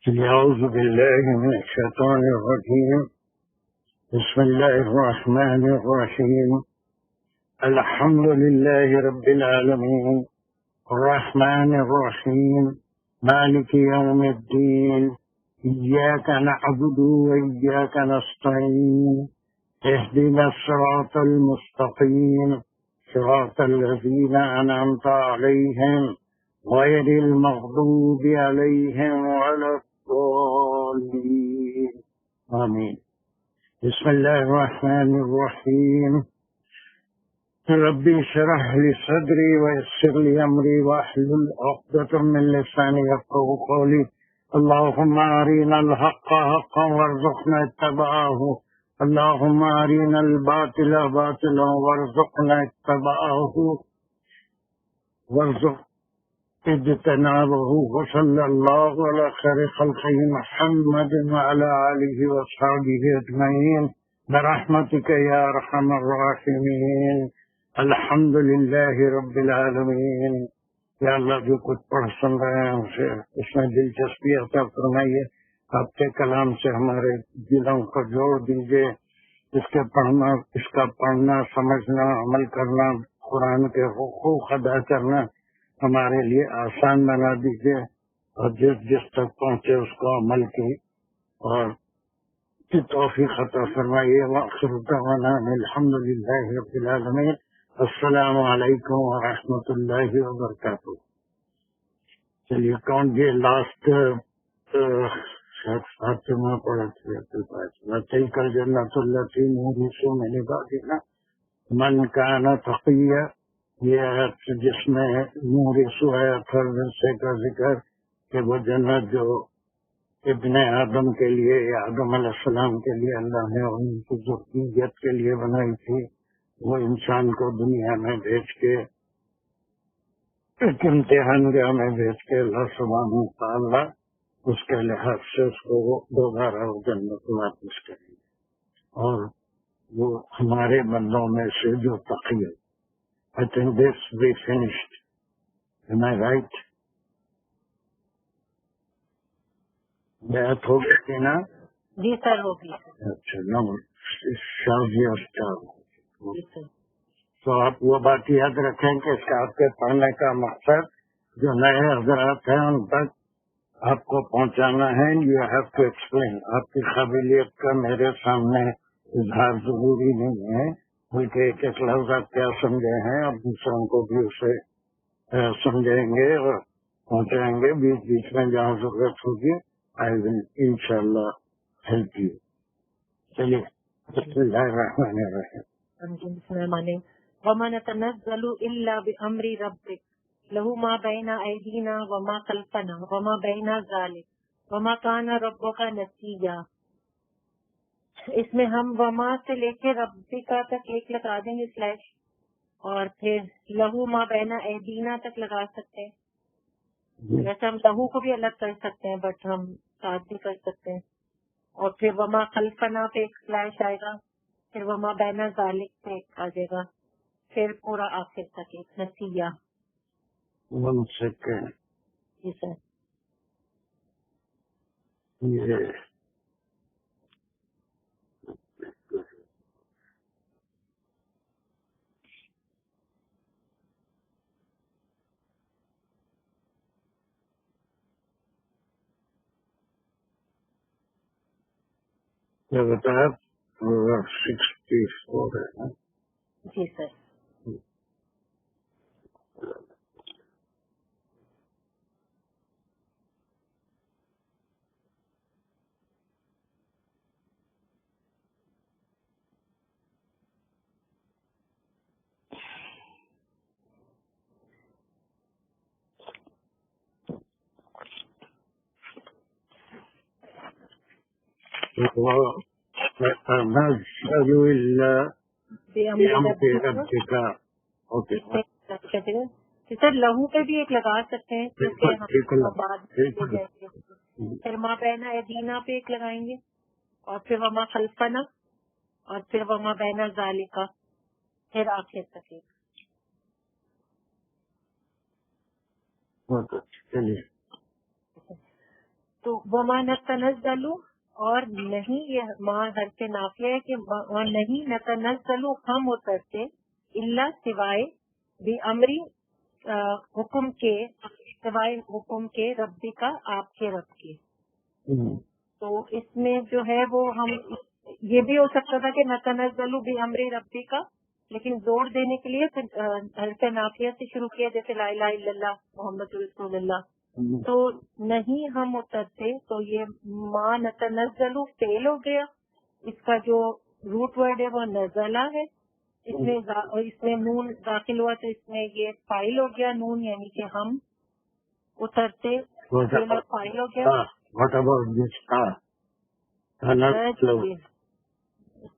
أعوذ بالله من الشيطان الرجيم. بسم الله الرحمن الرحيم. الحمد لله رب العالمين الرحمن الرحيم مالك يوم الدين إياك نعبد وإياك نستعين اهدنا الصراط المستقيم صراط الذين أنعمت عليهم غير المغضوب عليهم ولا الضالين آمين. بسم الله الرحمن الرحيم. ربي اشرح لي صدري ويسر لي أمري واحلل عقدة من لساني يفقهوا قولي. اللهم أرنا الحق حقا وارزقنا اتباعه، اللهم أرنا الباطل باطلا وارزقنا اتباعه وارزق اجتنابه. وصلى الله على خير خلقه محمد وعلى آله وصحبه أجمعين برحمتك يا أرحم الراحمين. الحمد لله رب العالمین. یا اللہ جو کچھ پڑھ سن رہے ہیں اسے اس میں دلچسپی عطا فرمائیے، آپ کے کلام سے ہمارے دلوں کو جوڑ دیجیے، اس کا پڑھنا سمجھنا عمل کرنا قرآن کے حقوق ادا کرنا ہمارے لیے آسان بنا دیجیے، اور جس تک پہنچے اس کو عمل کی اور کی توفیق عطا فرمائیے. وآخر دعوانا الحمد للہ رب العالمین. السلام علیکم ورحمۃ اللہ وبرکاتہ. چلیے کون جی لاسٹ میں پڑھا تلک الجنۃ التی نورث من عبادنا من کان تقیا. یہ جس میں نورث ہے فرزے کا ذکر کہ وہ جنت جو ابن آدم کے لیے یا آدم علیہ السلام کے لیے اللہ نے ان کی ذریت کے لیے بنائی تھی، وہ انسان کو دنیا میں بھیج کے ایک امتحان گاہ میں بھیج کے اللہ سبحانہ وتعالی اس کے لحاظ سے اس کو دوبارہ جنت واپس کریں گے. اور وہ ہمارے بندوں میں سے جو تقی ہے. I think this we finished. Am I right? بات ہو گئی تھی نا؟ جی سر ہوگی. اچھا تو آپ وہ بات یاد رکھیں کہ اس کا آپ کے پڑھنے کا مقصد جو نئے حضرات ہیں ان تک آپ کو پہنچانا ہے. You have to explain. آپ کی قابلیت کا میرے سامنے اظہار ضروری نہیں ہے، بلکہ ایک ایک لفظ آپ کیا سمجھے ہیں اور دوسروں کو بھی اسے سمجھیں گے اور پہنچائیں گے. بیچ بیچ میں جہاں ضرورت ہوگی آئی ول انشاءاللہ ہیلپ یو. چلیے بسم اللہ الرحمن الرحیم. وَمَا نَتَنَزَّلُ إِلَّا بِأَمْرِ رَبِّكَ لَهُ مَا بَيْنَ أَيْدِينَا وَمَا خَلْفَنَا وَمَا بَيْنَ ذَلِكَ وَمَا كَانَ رَبُّكَ نَسِيًّا. اس میں ہم وما سے لے کے ربکا تک ایک لگا دیں گے سلیش، اور پھر لہو ما بین ایدینا تک لگا سکتے ہیں. ویسے ہم لہو کو بھی الگ کر سکتے ہیں بٹ ہم ساتھ بھی کر سکتے ہیں. اور پھر وما خلفنا پہ ایک سلیش آئے گا، پھر وما بین ذالک پہ ایک آ جائے گا، پھر پورا آخر تک ایک نسیہ. جی سر. کیا بتایا 64 ہے. جی سر. سر لہو پہ بھی ایک لگا سکتے ہیں پھر ما بین ایدینا پہ ایک لگائیں گے، اور پھر وما خلفنا، اور پھر وما بین ذالکا، پھر آخر تک ایک. تو تو وما نتنزل، اور نہیں، یہ ماں حرف نافیہ ہے کہ اور نہیں نتنزل ہم اترتے، الا سوائے بامری حکم کے، سوائے حکم کے، ربی کا آپ کے رب کے. تو اس میں جو ہے وہ ہم یہ بھی ہو سکتا تھا کہ نتنزل بامر ربی کا، لیکن زور دینے کے لیے حرف نافیہ سے شروع کیا، جیسے لا الہ الا اللہ محمد رسول اللہ. تو نہیں ہم اترتے، تو یہ ما نتنزل فعل ہو گیا، اس کا جو روٹ ورڈ ہے وہ نزلہ ہے، اس میں نون داخل ہوا تو اس میں یہ فاعل ہو گیا نون، یعنی کہ ہم اترتے فاعل ہو گیا.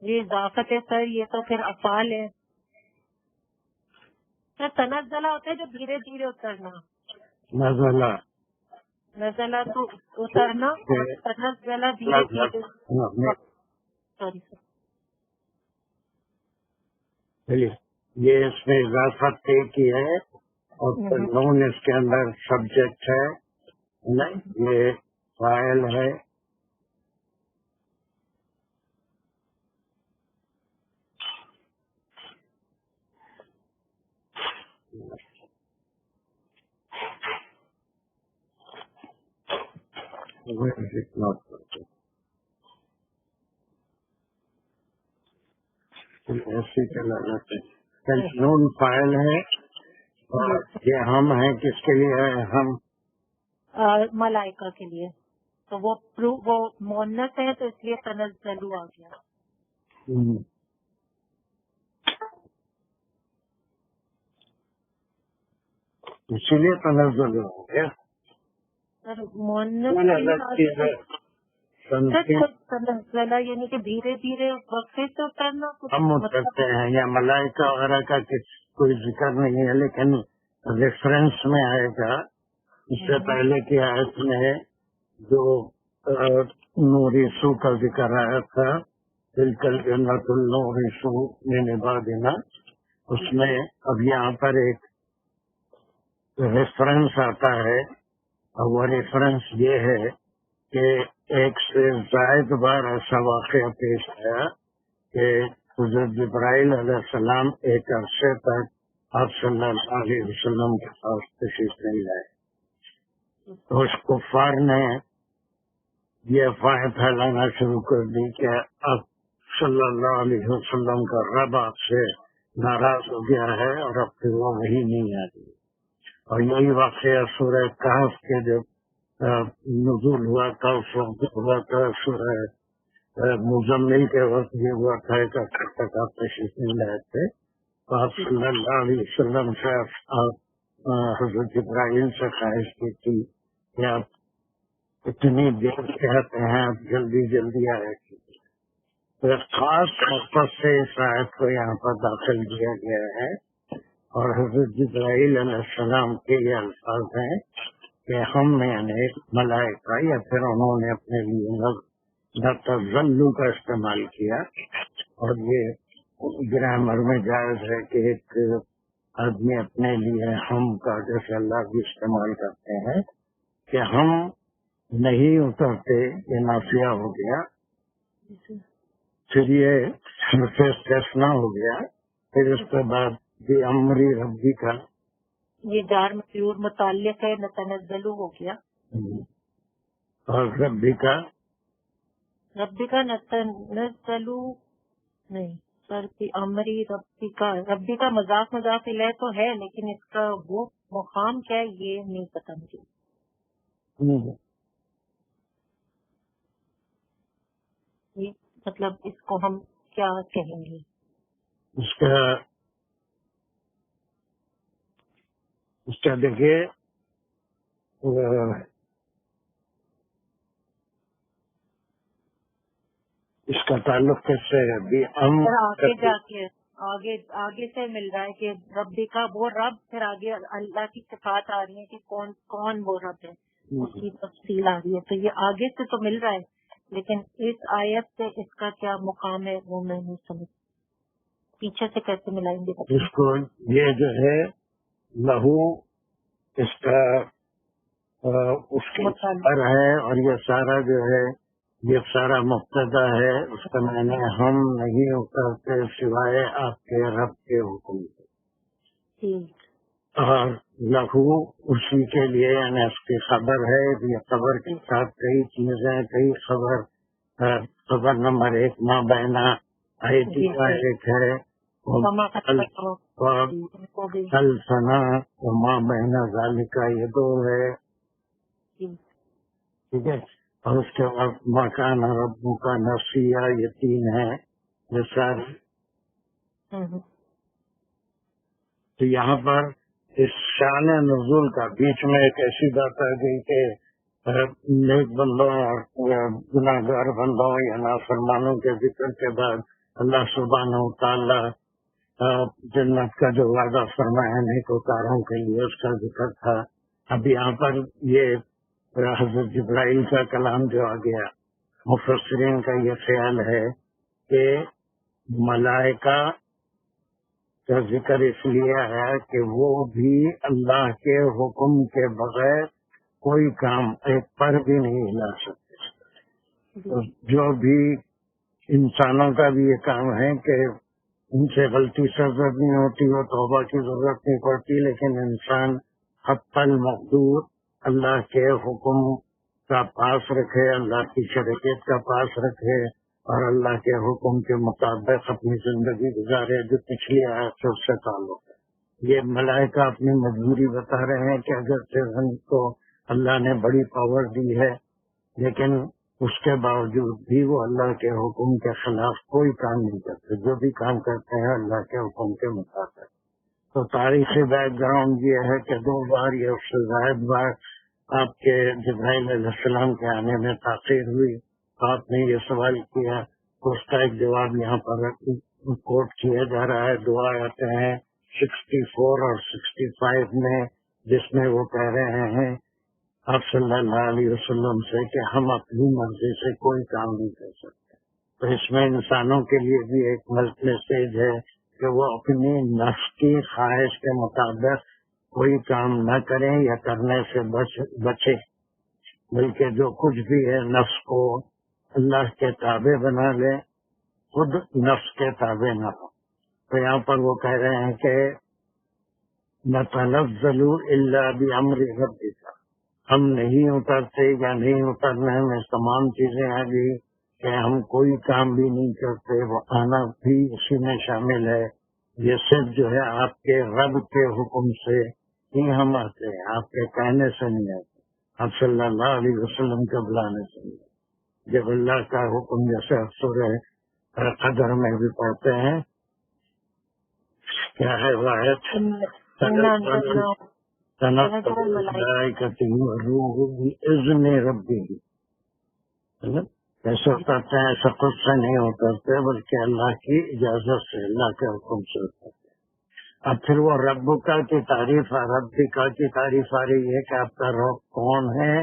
یہ اضافت ہے سر، یہ تو پھر افعال ہے سر. تنزلہ ہوتا ہے جو دھیرے دھیرے اترنا، نزلہ تو اترنا، تنزلہ دھیرے دھیرے. Sorry sir. چلیے، یہ اس میں اضافت طے کی ہے اور نون اس کے اندر سبجیکٹ ہے، نہیں یہ فاعل ہے. ایسے چلا جاتا ہے. نون فاعل ہے اور یہ ہم ہیں، کس کے لیے ہے؟ ہم ملائکہ کے لیے. تو وہ مؤنث ہے تو اس لیے تنزلو آ گیا. اسی لیے تنزل ہو گیا. سر مؤنث تنزلہ یعنی کہ دھیرے دھیرے وقفے سے اترنا. ہم اترتے ہیں یا ملائکہ وغیرہ کا کوئی ذکر نہیں ہے، لیکن ریفرنس میں آئے گا. اس سے پہلے کی آیت میں جو نورثو کا ذکر آیا تھا، تلکل جنت النورثو من عبادنا، اس میں اب یہاں پر ایک ریفرنس آتا ہے، اور وہ ریفرنس یہ ہے کہ ایک سے زائد بار ایسا واقعہ پیش آیا کہ حضرت جبرائیل علیہ السلام ایک عرصے تک آپ صلی اللہ علیہ وسلم کے پاس تشریف نہیں لائے. تو اس کفار نے یہ افواہیں پھیلانا شروع کر دی کہ اب صلی اللہ علیہ وسلم کا رب آپ سے ناراض ہو گیا ہے اور اب پھر وہ وہی نہیں آ رہی. اور یہی واقعہ سورہ کہف کے جب نزول ہوا تھا اس وقت ہوا تھا، سورہ مزمل کے وقت یہ ہوا تھا کہ اب تک آپ تشریف نہیں لائے تھے. تو آپ صلی اللہ علیہ وسلم سے آپ حضرت ابراہیم سے خواہش کی تھی کہ آپ اتنی دیر کہتے ہیں آپ جلدی جلدی آئے تھے. تو ایک خاص مقصد سے اس آیت کو یہاں پر داخل کیا گیا ہے، اور حضرت جبرائیل علیہ السلام کے یہ الفاظ ہیں کہ ہم یعنی ملائکہ، یا پھر انہوں نے اپنے لیے نتزلو کا استعمال کیا. اور یہ گرامر میں جائز ہے کہ ایک آدمی اپنے لیے ہم کا جیسے اللہ بھی استعمال کرتے ہیں کہ ہم نہیں اترتے، یہ نافیہ ہو گیا. پھر یہ استثنا ہو گیا. پھر اس کے بعد بھی امری ربی کا یہ جار مجرور متعلق ہے، نتنزلو ہو گیا. اور ربی کا نتنزلو نہیں سر، امری ربی کا مضاف الیہ تو ہے، لیکن اس کا وہ مقام کیا ہے یہ نہیں پتا مجھے. یہ مطلب اس کو ہم کیا کہیں گے؟ اس کا دیکھیے اس کا تعلق کس سے ہے؟ آگے سے مل رہا ہے کہ ربی کا وہ رب، پھر آگے اللہ کی صفات آ رہی ہے کہ کون وہ رب ہے، اس کی تفصیل آ رہی ہے. تو یہ آگے سے تو مل رہا ہے، لیکن اس آیت سے اس کا کیا مقام ہے وہ میں نہیں سمجھ. پیچھے سے کیسے ملائیں گے اس کو؟ یہ جو ہے لہو، اس کا اس کے پر ہے، اور یہ سارا جو ہے یہ سارا مبتدا ہے، اس کا معنی ہم نہیں اترتے سوائے آپ کے رب کے حکم سے، اور لہو اسی کے لیے، یعنی اس کی خبر ہے، یہ خبر کے ساتھ کئی چیزیں، کئی خبر نمبر 1 ماں بہنا آیتی کا ایک ہے، کل سنا ماں بہنا ذالکا، یہ 2 ہے، ٹھیک ہے، اور اس کے بعد مکان ربو کا نسیہ، یہ 3 ہے، یہ سارے۔ تو یہاں پر اس شان نزول کا بیچ میں ایک ایسی بات آ گئی کہ نیک بندوں اور گناہ گار بندوں یا نافرمانوں کے ذکر کے بعد اللہ سبحانہ وتعالی جنت کا جو وعدہ فرمایا نیکوکاروں کے لیے، اس کا ذکر تھا۔ اب یہاں پر یہ حضرت جبرائیل کا کلام جو آ گیا، مفسرین کا یہ خیال ہے کہ ملائکہ کا ذکر اس لیے ہے کہ وہ بھی اللہ کے حکم کے بغیر کوئی کام ایک پر بھی نہیں ہلا سکتے۔ جو بھی انسانوں کا بھی یہ کام ہے کہ ان سے غلطی سرزد نہیں ہوتی، وہ توبہ کی ضرورت نہیں پڑتی، لیکن انسان حق المقدور اللہ کے حکم کا پاس رکھے، اللہ کی شریعت کا پاس رکھے، اور اللہ کے حکم کے مطابق اپنی زندگی گزارے، جو پچھلی آیت سے اس سے تعلق ہے۔ یہ ملائکہ اپنی مجبوری بتا رہے ہیں کہ اگر ہم کو اللہ نے بڑی پاور دی ہے، لیکن اس کے باوجود بھی وہ اللہ کے حکم کے خلاف کوئی کام نہیں کرتے، جو بھی کام کرتے ہیں اللہ کے حکم کے مطابق۔ تو تاریخی بیک گراؤنڈ یہ ہے کہ 2 بار یا اس سے زائد بار آپ کے جبرائیل علیہ السلام کے آنے میں تاخیر ہوئی۔ آپ نے یہ سوال کیا، اس کا ایک جواب یہاں پر کوٹ کیا جا رہا ہے۔ 2 آیتیں ہیں 64 اور 65 میں، جس میں وہ کہہ رہے ہیں آپ صلی اللہ علیہ وسلم سے کہ ہم اپنی مرضی سے کوئی کام نہیں کر سکتے۔ تو اس میں انسانوں کے لیے بھی ایک میسیج ہے کہ وہ اپنی نفس کی خواہش کے مطابق کوئی کام نہ کریں یا کرنے سے بچے، بلکہ جو کچھ بھی ہے نفس کو اللہ کے تابع بنا لے، خود نفس کے تابع نہ ہو۔ تو یہاں پر وہ کہہ رہے ہیں کہ نتنزل الا بامر ربک، ہم نہیں اترتے یا نہیں اترنے میں تمام چیزیں آ گئی کہ ہم کوئی کام بھی نہیں کرتے، وہ آنا بھی اسی میں شامل ہے۔ یہ صرف جو ہے آپ کے رب کے حکم سے ہی ہم آتے ہیں، آپ کے کہنے سے نہیں آتے، آپ صلی اللہ علیہ وسلم کے بلانے سے نہیں آتے۔ جب اللہ کا حکم جیسے سورہ قدر میں بھی پڑھتے ہیں، کیا ہے واحد روح باذن ربہ، ایسے اترتے ہیں، ایسا خود سے نہیں اترتے بلکہ اللہ کی اجازت سے، اللہ کے حکم سے اترتے۔ اب پھر وہ رب کا کی تعریف، رب کا کی تعریف آ رہی ہے کہ آپ کا رب کون ہے،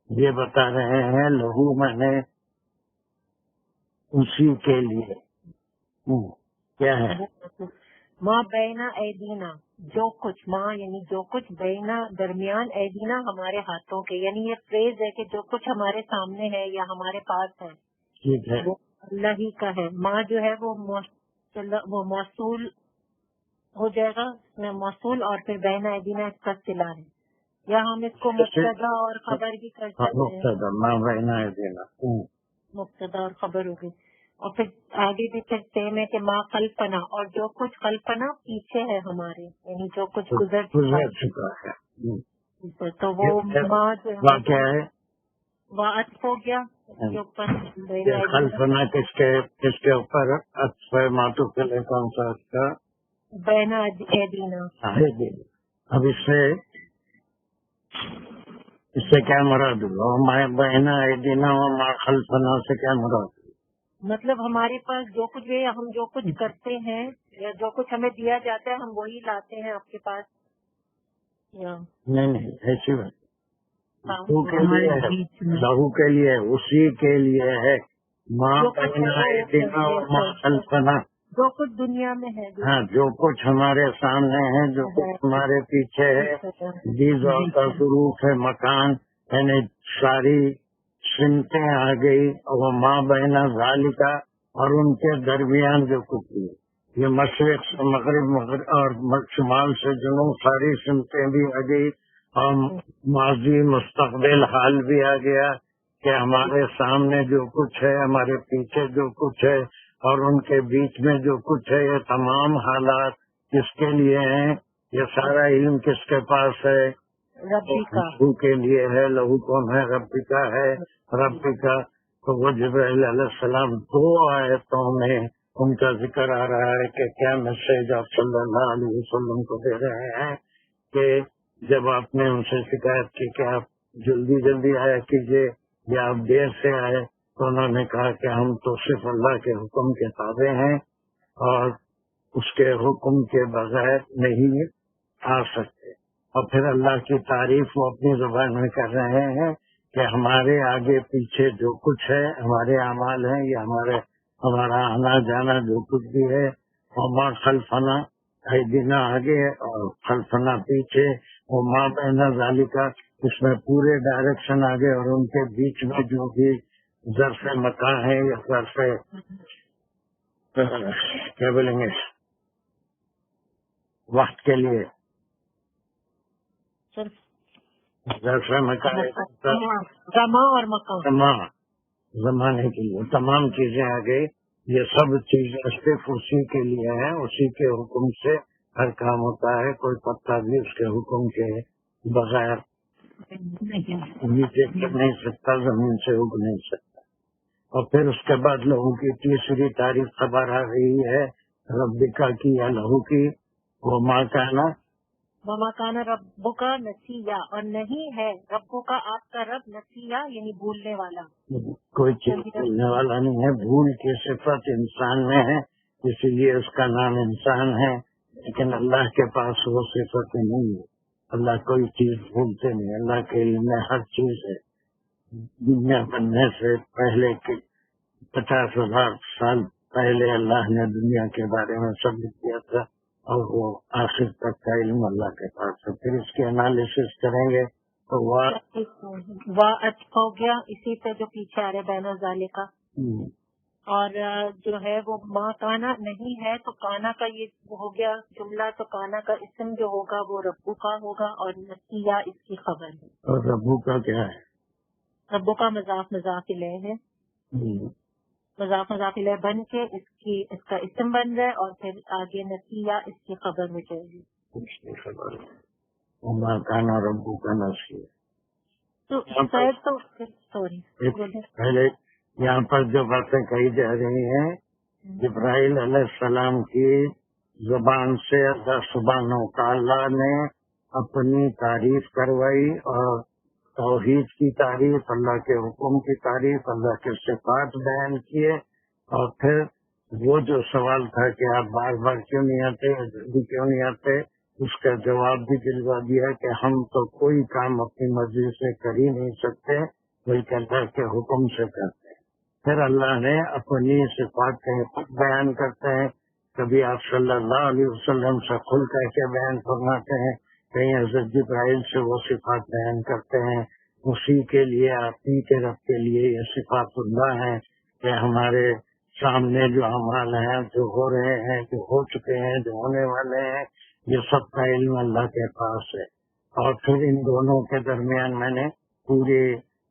یہ بتا رہے ہیں۔ لہو میں نے اسی کے لیے کیا ہے، ماں بینا ایدینا، جو کچھ، ماں یعنی جو کچھ، بینا درمیان، ایدینا ہمارے ہاتھوں کے، یعنی یہ فریز ہے کہ جو کچھ ہمارے سامنے ہے یا ہمارے پاس ہے ٹھیک ہے، وہ اللہ ہی کا ہے۔ ماں جو ہے وہ موصول ہو جائے گا، موصول، اور پھر بینا ایدینا اس کا صلہ ہے، یا ہم اس کو مبتدا اور خبر بھی کر سکتے ہیں۔ مبتدا ماں بینا ایدینا، مبتدا اور خبر ہوگی، اور پھر آگے بھی پھر سیم ہے کہ ماں خلفنا، اور جو کچھ خلفنا پیچھے ہے ہمارے، یعنی جو کچھ گزر چکا ہے، تو وہ ماں جو کیا ہے، عطف ہو گیا کے اوپر۔ خلفنا کس کے اوپر عطف ہے، معطوف کے لیے کون سا اس کا، بینا ایدینا۔ اب اس سے کیا مراد ہوا، بینا ایدینا وما خلفنا سے کیا مراد؟ مطلب ہمارے پاس جو کچھ بھی ہم جو کچھ کرتے ہیں یا جو کچھ ہمیں دیا جاتا ہے ہم وہی لاتے ہیں آپ کے پاس، نہیں ایسی بات لہو کے لیے، اسی کے لیے ہے، ماں بینا ایدینا وما خلفنا، جو کچھ دنیا میں ہے، ہاں جو کچھ ہمارے سامنے ہے، جو کچھ ہمارے پیچھے ہے، جیز اور تصروف ہے، مکان یعنی ساری سمتیں آ گئی، اور ماں بہنا ذالکا، اور ان کے درمیان جو کچھ بھی، یہ مشرق سے مغرب اور شمال سے جنوب ساری سمتیں بھی آ گئی، اور ماضی مستقبل حال بھی آ گیا کہ ہمارے سامنے جو کچھ ہے، ہمارے پیچھے جو کچھ ہے، اور ان کے بیچ میں جو کچھ ہے، یہ تمام حالات کس کے لیے ہیں؟ یہ سارا علم کس کے پاس ہے؟ ربی کا۔ لہو کے لیے ہے۔ لہو کون ہے؟ ربی کا ہے، ربی کا۔ تو وہ جبرائیل علیہ السلام 2 آیتوں میں ان کا ذکر آ رہا ہے کہ کیا میسج آپ صلی اللہ علیہ وسلم کو دے رہے ہیں کہ جب آپ نے ان سے شکایت کی کہ آپ جلدی آیا کیجیے یا آپ دیر سے آئے، تو انہوں نے کہا کہ ہم تو صرف اللہ کے حکم کے تابع ہیں اور اس کے حکم کے بغیر نہیں آ سکتے۔ اور پھر اللہ کی تعریف وہ اپنی زبان میں کر رہے ہیں کہ ہمارے آگے پیچھے جو کچھ ہے، ہمارے اعمال ہیں، یا ہمارا آنا جانا جو کچھ بھی ہے، وما خلفنا، ایدینا آگے اور خلفنا پیچھے، وما بین ذالکا، اس میں پورے ڈائریکشن آگے، اور ان کے بیچ میں جو بھی ظرف مکان ہے یا ظرف کیا بولیں گے وقت کے لیے، ظرف مکان زمان اور مکان، زمانے کے لیے تمام چیزیں آ گئی۔ یہ سب چیزیں صرف اسی کے لیے ہیں، اسی کے حکم سے ہر کام ہوتا ہے، کوئی پتا بھی اس کے حکم کے بغیر نیچے گر نہیں سکتا، زمین سے اگ نہیں سکتا۔ اور پھر اس کے بعد لہو کی تیسری تعریف خبر آ رہی ہے ربکا کی یا لہو کی، وہ ماں کا نا وما کان ربک نسیا، اور نہیں ہے ربو کا آپ کا رب نسیا یعنی بھولنے والا، کوئی چیز بھولنے والا نہیں ہے۔ بھول کی صفت انسان میں ہے، اسی لیے اس کا نام انسان ہے، لیکن اللہ کے پاس وہ صفت نہیں ہے۔ اللہ کوئی چیز بھولتے نہیں، اللہ کے علم میں ہر چیز ہے۔ دنیا بننے سے پہلے کے 50,000 سال پہلے اللہ نے دنیا کے بارے میں سب لکھ دیا تھا، اور وہ آخر تک کا علم اللہ کے پاس ہے۔ پھر اس کی انالیسس کریں گے تو واٹ ہو گیا اسی پہ جو پیچھے آ رہے بین ذالکا، اور جو ہے وہ ماں کانا نہیں ہے، تو کانا کا یہ ہو گیا جملہ، تو کانا کا اسم جو ہوگا وہ ربو کا ہوگا، اور نسیہ اس کی خبر ہے۔ اور ربو کا کیا ہے؟ ربو کا مضاف الیہ ہے، مضاف الیہ بن کے اس کا اسم بن جائے، اور پھر آگے نسیہ اس کی خبر ہو جائے گی۔ اس کی خبر ماں کانا ربو کا نسیہ۔ تو شاید تو سوری پہلے یہاں پر جو باتیں کہی جا رہی ہیں، جبرائیل علیہ السلام کی زبان سے اللہ سبحانہ و تعالیٰ نے اپنی تعریف کروائی، اور توحید کی تعریف، اللہ کے حکم کی تعریف، اللہ کے صفات بیان کیے، اور پھر وہ جو سوال تھا کہ آپ بار بار کیوں نہیں آتے، جلدی کیوں نہیں آتے، اس کا جواب بھی دلوا دیا کہ ہم تو کوئی کام اپنی مرضی سے کر ہی نہیں سکتے، بلکہ اللہ کے حکم سے کرتے ہیں۔ پھر اللہ نے اپنی صفات کہیں خود بیان کرتے ہیں، کبھی آپ صلی اللہ علیہ وسلم سے کھل کر کے بیان فرماتے ہیں، کہیں حضرت جبرائیل سے وہ صفات بیان کرتے ہیں۔ اسی کے لیے، آپ ہی کے رب کے لیے یہ صفات اللہ ہیں کہ ہمارے سامنے جو اعمال ہیں، جو ہو رہے ہیں، جو ہو چکے ہیں، جو ہونے والے ہیں، یہ سب کا علم اللہ کے پاس ہے۔ اور پھر ان دونوں کے درمیان میں نے پورے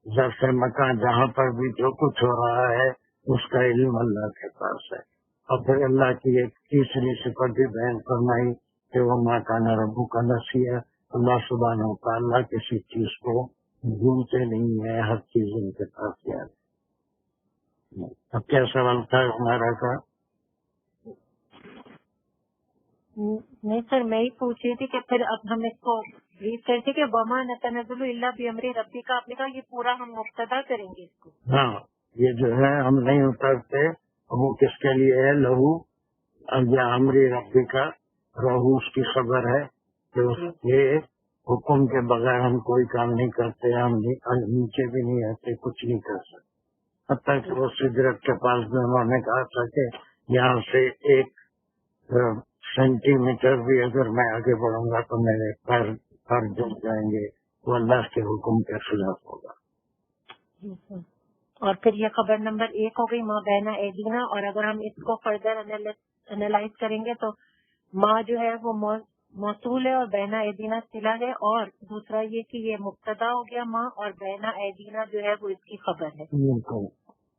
ظرف مکان جہاں پر بھی جو کچھ ہو رہا ہے اس کا علم اللہ کے پاس ہے۔ اور پھر اللہ کی ایک تیسری صفت بھی بیان فرمائی کہ وہ ماں کانا ربو کا نسیہ، اللہ سبحانہ و تعالیٰ کسی چیز کو بھولتے نہیں ہے، ہر چیز ان کے پاس یاد ہے۔ اب کیا سوال تھا ہمارا کا؟ نہیں سر، میں ہی پوچھ رہی تھی کہ پھر اب ہم اس کو ریڈ کرتے کہ وما نتنزل الا بامر ربک کا، آپ نے کہا یہ پورا ہم مبتدا کریں گے اس کو؟ ہاں، یہ جو ہے ہم نہیں اترتے، وہ کس کے لیے ہے؟ لہو یا امری ربی کا، رہو اس کی خبر ہے کہ اس کے حکم کے بغیر ہم کوئی کام نہیں کرتے، ہم نیچے بھی نہیں آتے، کچھ نہیں کر سکتے۔ حتیٰ کہ وہ سدرت کے پاس بھی انہوں نے کہا تھا کہ یہاں سے 1 سینٹی میٹر بھی اگر میں آگے بڑھوں گا تو میرے پیر جل جائیں گے، وہ اللہ کے حکم کے خلاف ہوگا. اور پھر یہ خبر نمبر 1 ہو گئی ماں بہنا ایدینا. اور اگر ہم اس کو فردر انالائز کریں گے تو ماں جو ہے وہ موصول ہے اور بہنا ایدینا صلہ ہے. اور دوسرا یہ کہ یہ مبتدا ہو گیا ماں، اور بہنا ایدینا جو ہے وہ اس کی خبر ہے.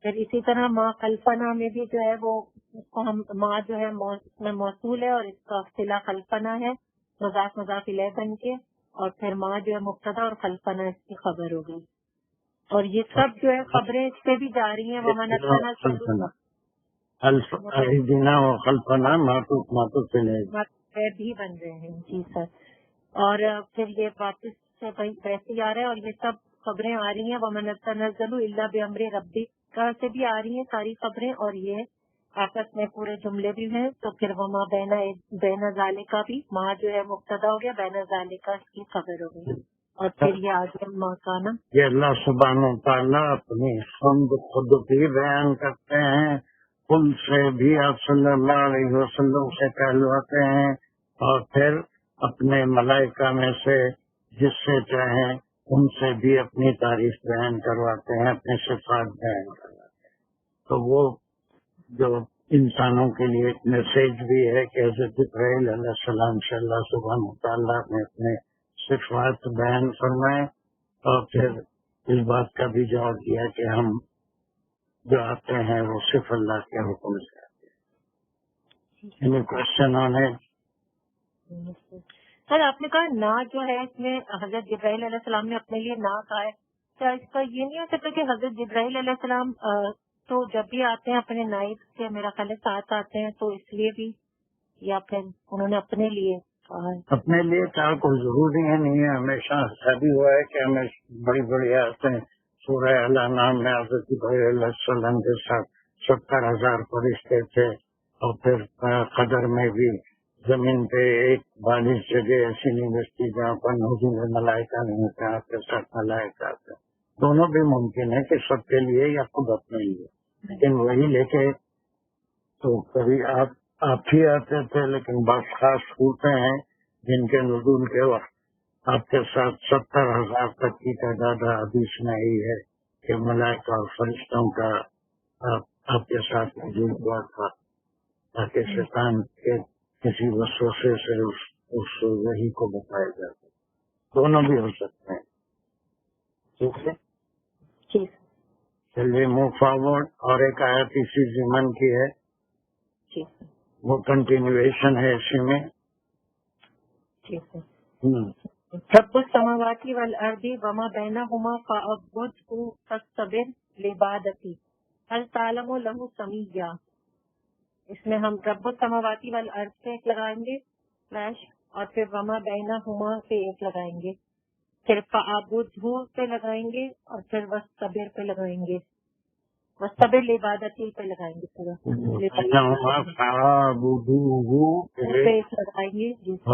پھر اسی طرح ماں خلفنا میں بھی جو ہے وہ اس کو ہم ماں جو ہے اس میں موصول ہے اور اس کا صلہ خلفنا ہے، مضاف مضاف الیہ بن کے. اور پھر ماں جو ہے مبتدا اور خلفنا اس کی خبر ہو گئی. اور یہ سب جو ہے خبریں اس پہ بھی جا رہی ہیں. ایدینا و خلفنا ماتو بھی بن رہے ہیں. جی سر. اور پھر یہ واپس سے ویسے ہی آ رہا ہے. اور یہ سب خبریں آ رہی ہیں وَمَن تَنَزَّلُ إِلَّا بِأَمْرِ رَبِّكَ سے بھی آ رہی ہیں ساری خبریں. اور یہ آپس میں پورے جملے بھی ہیں. تو پھر وما بین ذالکا بھی ماں جو ہے مبتدا ہو گیا، بین ذالکا اس کی خبر ہو گئی. اور پھر یہ آگے ماں کانا. یہ اللہ سبحانہ و تعالیٰ اپنی حمد خود بھی بیان کرتے ہیں، خود سے بھی آپ صلی اللہ علیہ وسلم سے کہلواتے ہیں، اور پھر اپنے ملائکہ میں سے جس سے چاہیں ان سے بھی اپنی تعریف بیان کرواتے ہیں، اپنے صفات بیان کرواتے ہیں. تو وہ جو انسانوں کے لیے ایک میسیج بھی ہے کہ حضرت جبرائیل علیہ السلام سے اللہ سبحانہ و تعالیٰ نے اپنے صفات بیان فرمائے، اور پھر اس بات کا بھی جواب دیا کہ ہم جو آتے ہیں وہ صرف اللہ کے حکم سے آتے ہیں. any question on it؟ سر آپ نے کہا نا جو ہے اس میں حضرت جبرائیل علیہ السلام نے اپنے لیے نا کہا ہے. کیا اس کا یہ نہیں ہو سکتا کہ حضرت جبرائیل علیہ السلام تو جب بھی آتے ہیں اپنے نائب کے میرا خیال ہے ساتھ آتے ہیں، تو اس لیے بھی، یا پھر انہوں نے اپنے لیے کہا ہے؟ اپنے لیے کہا کوئی ضروری ہے نہیں ہے. ہمیشہ ایسا بھی ہوا ہے کہ ہمیں بڑی بڑی آیتیں سورہ الانعام میں حضرت جبرائیل علیہ السلام کے ساتھ 70,000 فرشتے تھے. اور پھر قدر میں بھی زمین پہ ایک 42 جگہ ایسی نہیں بچتی جہاں پر نزول ملائکہ نہیں ہوتے، آپ کے ساتھ ملائکہ آتے. دونوں بھی ممکن ہے کہ سب کے لیے یا خود اپنے لیے. لیکن وہی لے کے تو کبھی آپ ہی آتے تھے، لیکن بعض خاص صورتیں ہیں جن کے نزول کے وقت آپ کے ساتھ 70,000 تک کی تعداد حدیث میں ہی ہے کہ ملائکہ اور فرشتوں کا آپ کے ساتھ نزول ہوا تھا، تاکہ شیطان کے کسی وسوسے سے اس وحی کو بتایا جاتا. دونوں بھی ہو سکتے ہیں. ٹھیک ہے، چلیے موو فارورڈ. اور ایک آیت اسی ضمن کی ہے، وہ کنٹینویشن ہے اسی میں. رب السماوات والارض وما بینہما فاعبدہ واصطبر لعبادتہ هل تعلم له سمیہ. اس میں ہم رب السماوات والارض سے ایک لگائیں گے سلیش، اور پھر وما بینہما سے ایک لگائیں گے، پھر فاعبدہ پہ لگائیں گے، اور پھر واصطبر پہ لگائیں گے، واصطبر لعبادتہ پہ لگائیں گے، پورا پہ ایک لگائیں گے. جی سر.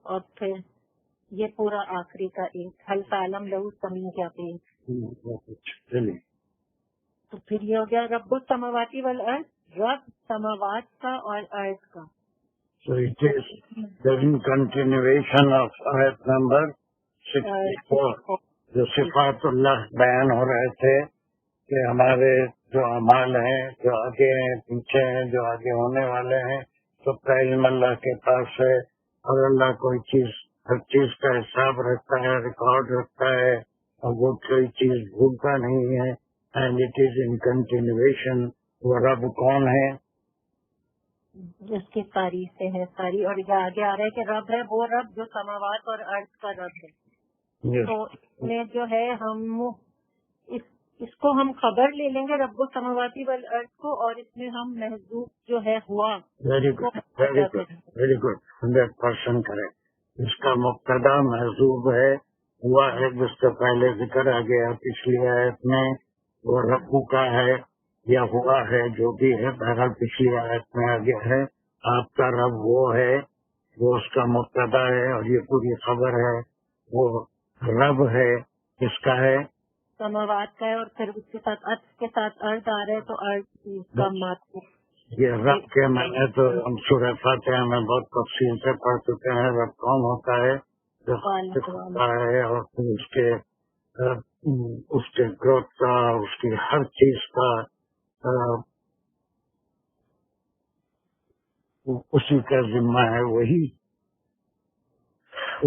اور پھر یہ پورا آخری کا ایک حل تعلم لہو سمیع پہ ایک. تو پھر یہ ہو گیا رب السماوات والارض، رب سماوات کا اور ارض کا. So it is the continuation of ayat number 64. جو صفات اللہ بیان ہو رہے تھے کہ ہمارے جو اعمال ہیں، جو آگے ہیں، پیچھے ہیں، جو آگے ہونے والے ہیں، سب کا علم اللہ کے پاس ہے. اور اللہ کوئی چیز، ہر چیز کا حساب رکھتا ہے، ریکارڈ رکھتا ہے، اور وہ کوئی چیز بھولتا نہیں ہے. And it is in continuation. وہ رب کون ہے؟ اس کی تعریفیں ہیں ساری. اور یہ آگے آ رہا ہے کہ رب ہے وہ رب جو سماوات اور ارض کا رب ہے. تو اس میں جو ہے ہم اس کو ہم خبر لے لیں گے رب السماوات والارض کو، اور اس میں ہم محذوف جو ہے ہوا. Very good, very good, very good, 100% correct. اس کا مبتدا محذوف ہے، ہوا ہے جس کا پہلے ذکر آ گیا پچھلی آیت میں، وہ ربو کا ہے یا ہوا ہے، جو بھی ہے، بہرحال پچھلی آیت میں آ گیا ہے. آپ کا رب وہ ہے، وہ اس کا مبتدا ہے، اور یہ پوری خبر ہے. وہ رب ہے، کس کا ہے؟ سماوات کا ہے. اور پھر اس کے ساتھ ارض کے ساتھ ارض آ رہا ہے، تو ارض کا مات یہ رب کے معنی تو ہم سورہ فاتحہ میں بہت تفصیل سے پڑھ چکے ہیں. رب کون ہوتا ہے؟ جو ہوتا ہے اور پھر اس کے گروتھ کا، اس کی ہر چیز کا اسی کا ذمہ ہے. وہی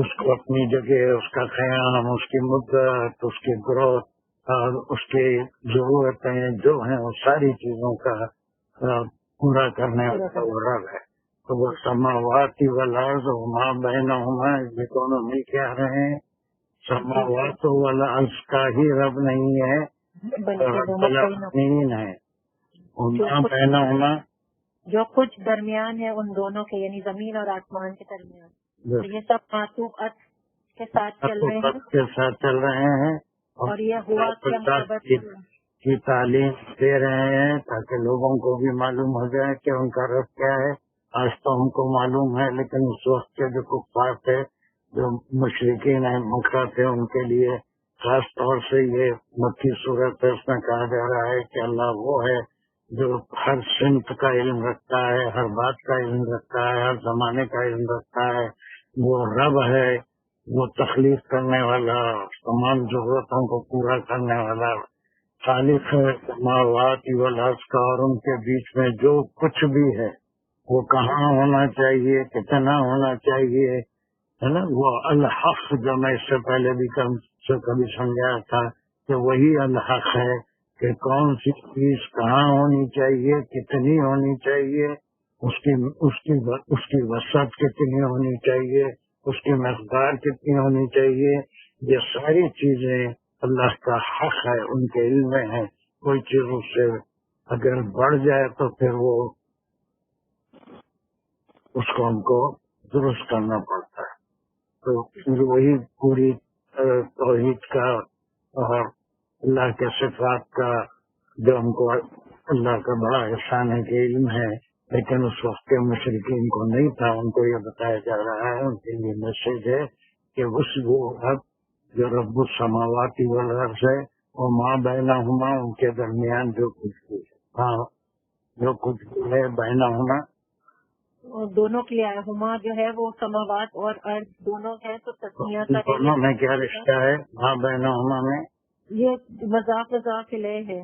اس کو اپنی جگہ، اس کا قیام، اس کی مدت، اس کی گروتھ اور اس کی ضرورتیں جو ہیں وہ ساری چیزوں کا پورا کرنے والا وہ رب ہے. تو وہ سماوات والارض وما بینہما، یہ دونوں مل کے آ رہے ہیں. سماوات والارض کا ہی رب نہیں ہے، رب العالمین ہے. وما بینہما جو کچھ درمیان ہے ان دونوں کے، یعنی زمین اور آسمان کے درمیان. یہ سب معطوف کے ساتھ چل رہے ہیں اور یہ ہوا کی تعلیم دے رہے ہیں تاکہ لوگوں کو بھی معلوم ہو جائے کہ ان کا رب کیا ہے. آج تو ہم کو معلوم ہے، لیکن اس وقت کے جو کفار تھے، جو مشرکین مکہ تھے، ان کے لیے خاص طور سے یہ مکی صورت ہے. اس میں کہا جا رہا ہے کہ اللہ وہ ہے جو ہر سمت کا علم رکھتا ہے، ہر بات کا علم رکھتا ہے، ہر زمانے کا علم رکھتا ہے. وہ رب ہے، وہ تخلیق کرنے والا، تمام ضرورتوں کو پورا کرنے والا خالق ہے. سماوات والارض کا، اور ان کے بیچ میں جو کچھ بھی ہے وہ کہاں ہونا چاہیے، کتنا ہونا چاہیے، ہے نا. وہ الحق، جو میں اس سے پہلے بھی کبھی سمجھایا تھا کہ وہی الحق ہے کہ کون سی چیز کہاں ہونی چاہیے، کتنی ہونی چاہیے، اس کی وسعت کتنی ہونی چاہیے، اس کی مقدار کتنی ہونی چاہیے. یہ ساری چیزیں اللہ کا حق ہے، ان کے علم میں ہے. کوئی چیز اس سے اگر بڑھ جائے تو پھر وہ اس کو ہم کو درست کرنا پڑتا ہے. تو پھر وہی پوری توحید کا اور اللہ کے صفات کا جو ہم کو اللہ کا بڑا احسان ہے کہ علم ہے، لیکن اس وقت کے مشرکین کو نہیں تھا. ان کو یہ بتایا جا رہا ہے، ان کے لیے میسج ہے کہ وہ رب جو رب السماوات والارض ہے، وہ ماں بینہما، ان کے درمیان جو کچھ بھی ہے، جو کچھ بھی ہے بینہما دونوں کے لیے آیا. ہما جو ہے وہ سماوات اور ارض دونوں ہے، تو تسمیہ کا دونوں میں کیا رشتہ ہے؟ ماں بینہما میں یہ مضاف الیہ ہے،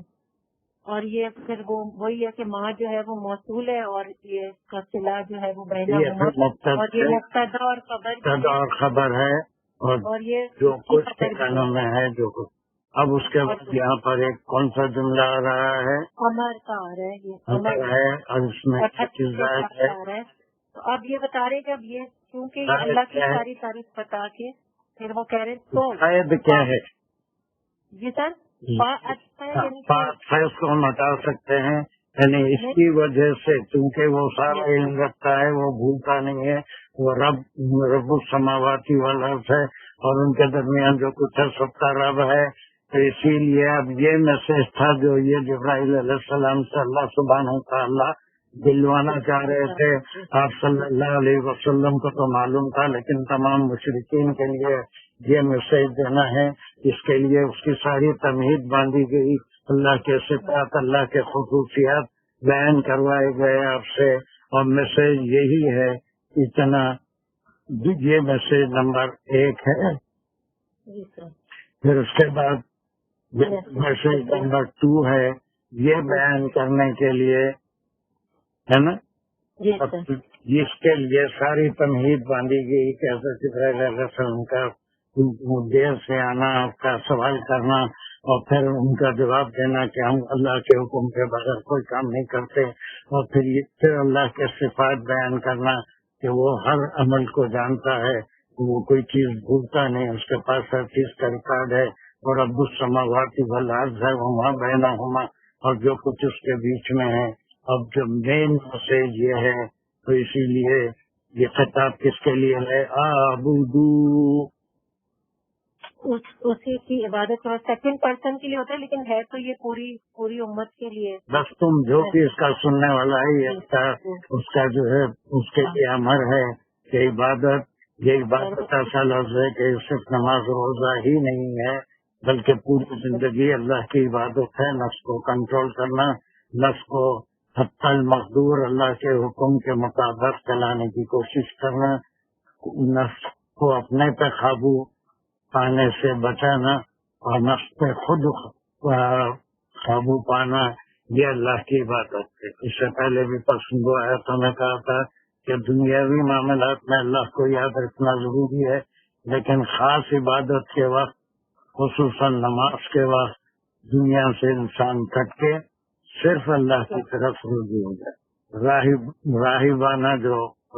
اور یہ پھر وہی ہے کہ ماں جو ہے وہ موصول ہے، اور یہ کا صلہ جو ہے وہ بینہما، اور یہ مبتدا اور خبر ہے، اور یہ جو کچھ ٹھکانوں میں ہے جو کچھ. اب اس کے بعد یہاں پر ایک کون سا جملہ آ رہا ہے؟ امر کا آ رہا ہے، یہ امر ہے، اور اس میں ہے. تو اب یہ بتا رہے کہ اب یہ کیونکہ اللہ کی ساری تعریف بتا کے پھر وہ کہہ رہے تو شاید کیا ہے جی سر فیض کو ہم ہٹا سکتے ہیں، یعنی اس کی وجہ سے چونکہ وہ سارا علم رکھتا ہے، وہ بھولتا نہیں ہے. وہ رب السماواتی والارض ہے، اور ان کے درمیان جو کچھ ہے سب کا رب ہے. تو اسی لیے اب یہ میسج تھا جو یہ جبرائیل علیہ السلام سے اللہ سبحانہ وتعالی دلوانا چاہ رہے تھے. آپ صلی اللہ علیہ وسلم کو تو معلوم تھا، لیکن تمام مشرکین کے لیے یہ میسج دینا ہے. اس کے لیے اس کی ساری تمہید باندھی گئی، اللہ کے صفات، اللہ کے خصوصیات بیان کروائے گئے آپ سے، اور میسج یہی ہے. اتنا یہ میسج نمبر 1 ہے. پھر اس کے بعد میسج نمبر 2 ہے، یہ بیان کرنے کے لیے، ہے نا، جس کے لیے ساری تمہید باندھی گئی کہ حضرت جبرائیل علیہ السلام کا دیر سے آنا، آپ کا سوال کرنا، اور پھر ان کا جواب دینا کہ ہم اللہ کے حکم کے بغیر کوئی کام نہیں کرتے، اور پھر اللہ کے صفات بیان کرنا کہ وہ ہر عمل کو جانتا ہے، وہ کوئی چیز بھولتا نہیں، اس کے پاس ہر چیز کا ریکارڈ ہے. اور رب السماوات والارض ہے، وما بینہما، اور جو کچھ اس کے بیچ میں ہے. اب جو مین میسج یہ ہے، تو اسی لیے یہ خطاب کس کے لیے ہے؟ اعبدو، اسی کی عبادت اور سیکنڈ پرسن کے لیے ہوتا ہے، لیکن ہے تو یہ پوری امت کے لیے. بس تم جو بھی اس کا سننے والا ہے، اس کا جو ہے اس کے لیے امر ہے کہ یہ عبادت ایسا لفظ ہے کہ صرف نماز روزہ ہی نہیں ہے، بلکہ پوری زندگی اللہ کی عبادت ہے. نفس کو کنٹرول کرنا، نفس کو حتی المقدور اللہ کے حکم کے مطابق چلانے کی کوشش کرنا، نفس کو اپنے پہ قابو پانے سے بچانا اور نفس پہ خود قابو پانا، یہ اللہ کی عبادت ہے۔ اس سے پہلے بھی پسند آیتوں میں کہا تھا کہ دنیاوی معاملات میں اللہ کو یاد رکھنا ضروری ہے، لیکن خاص عبادت کے وقت، خصوصاً نماز کے وقت، دنیا سے انسان کٹ کے صرف اللہ کی طرف رجوع ہو جائے۔ راہبانہ جو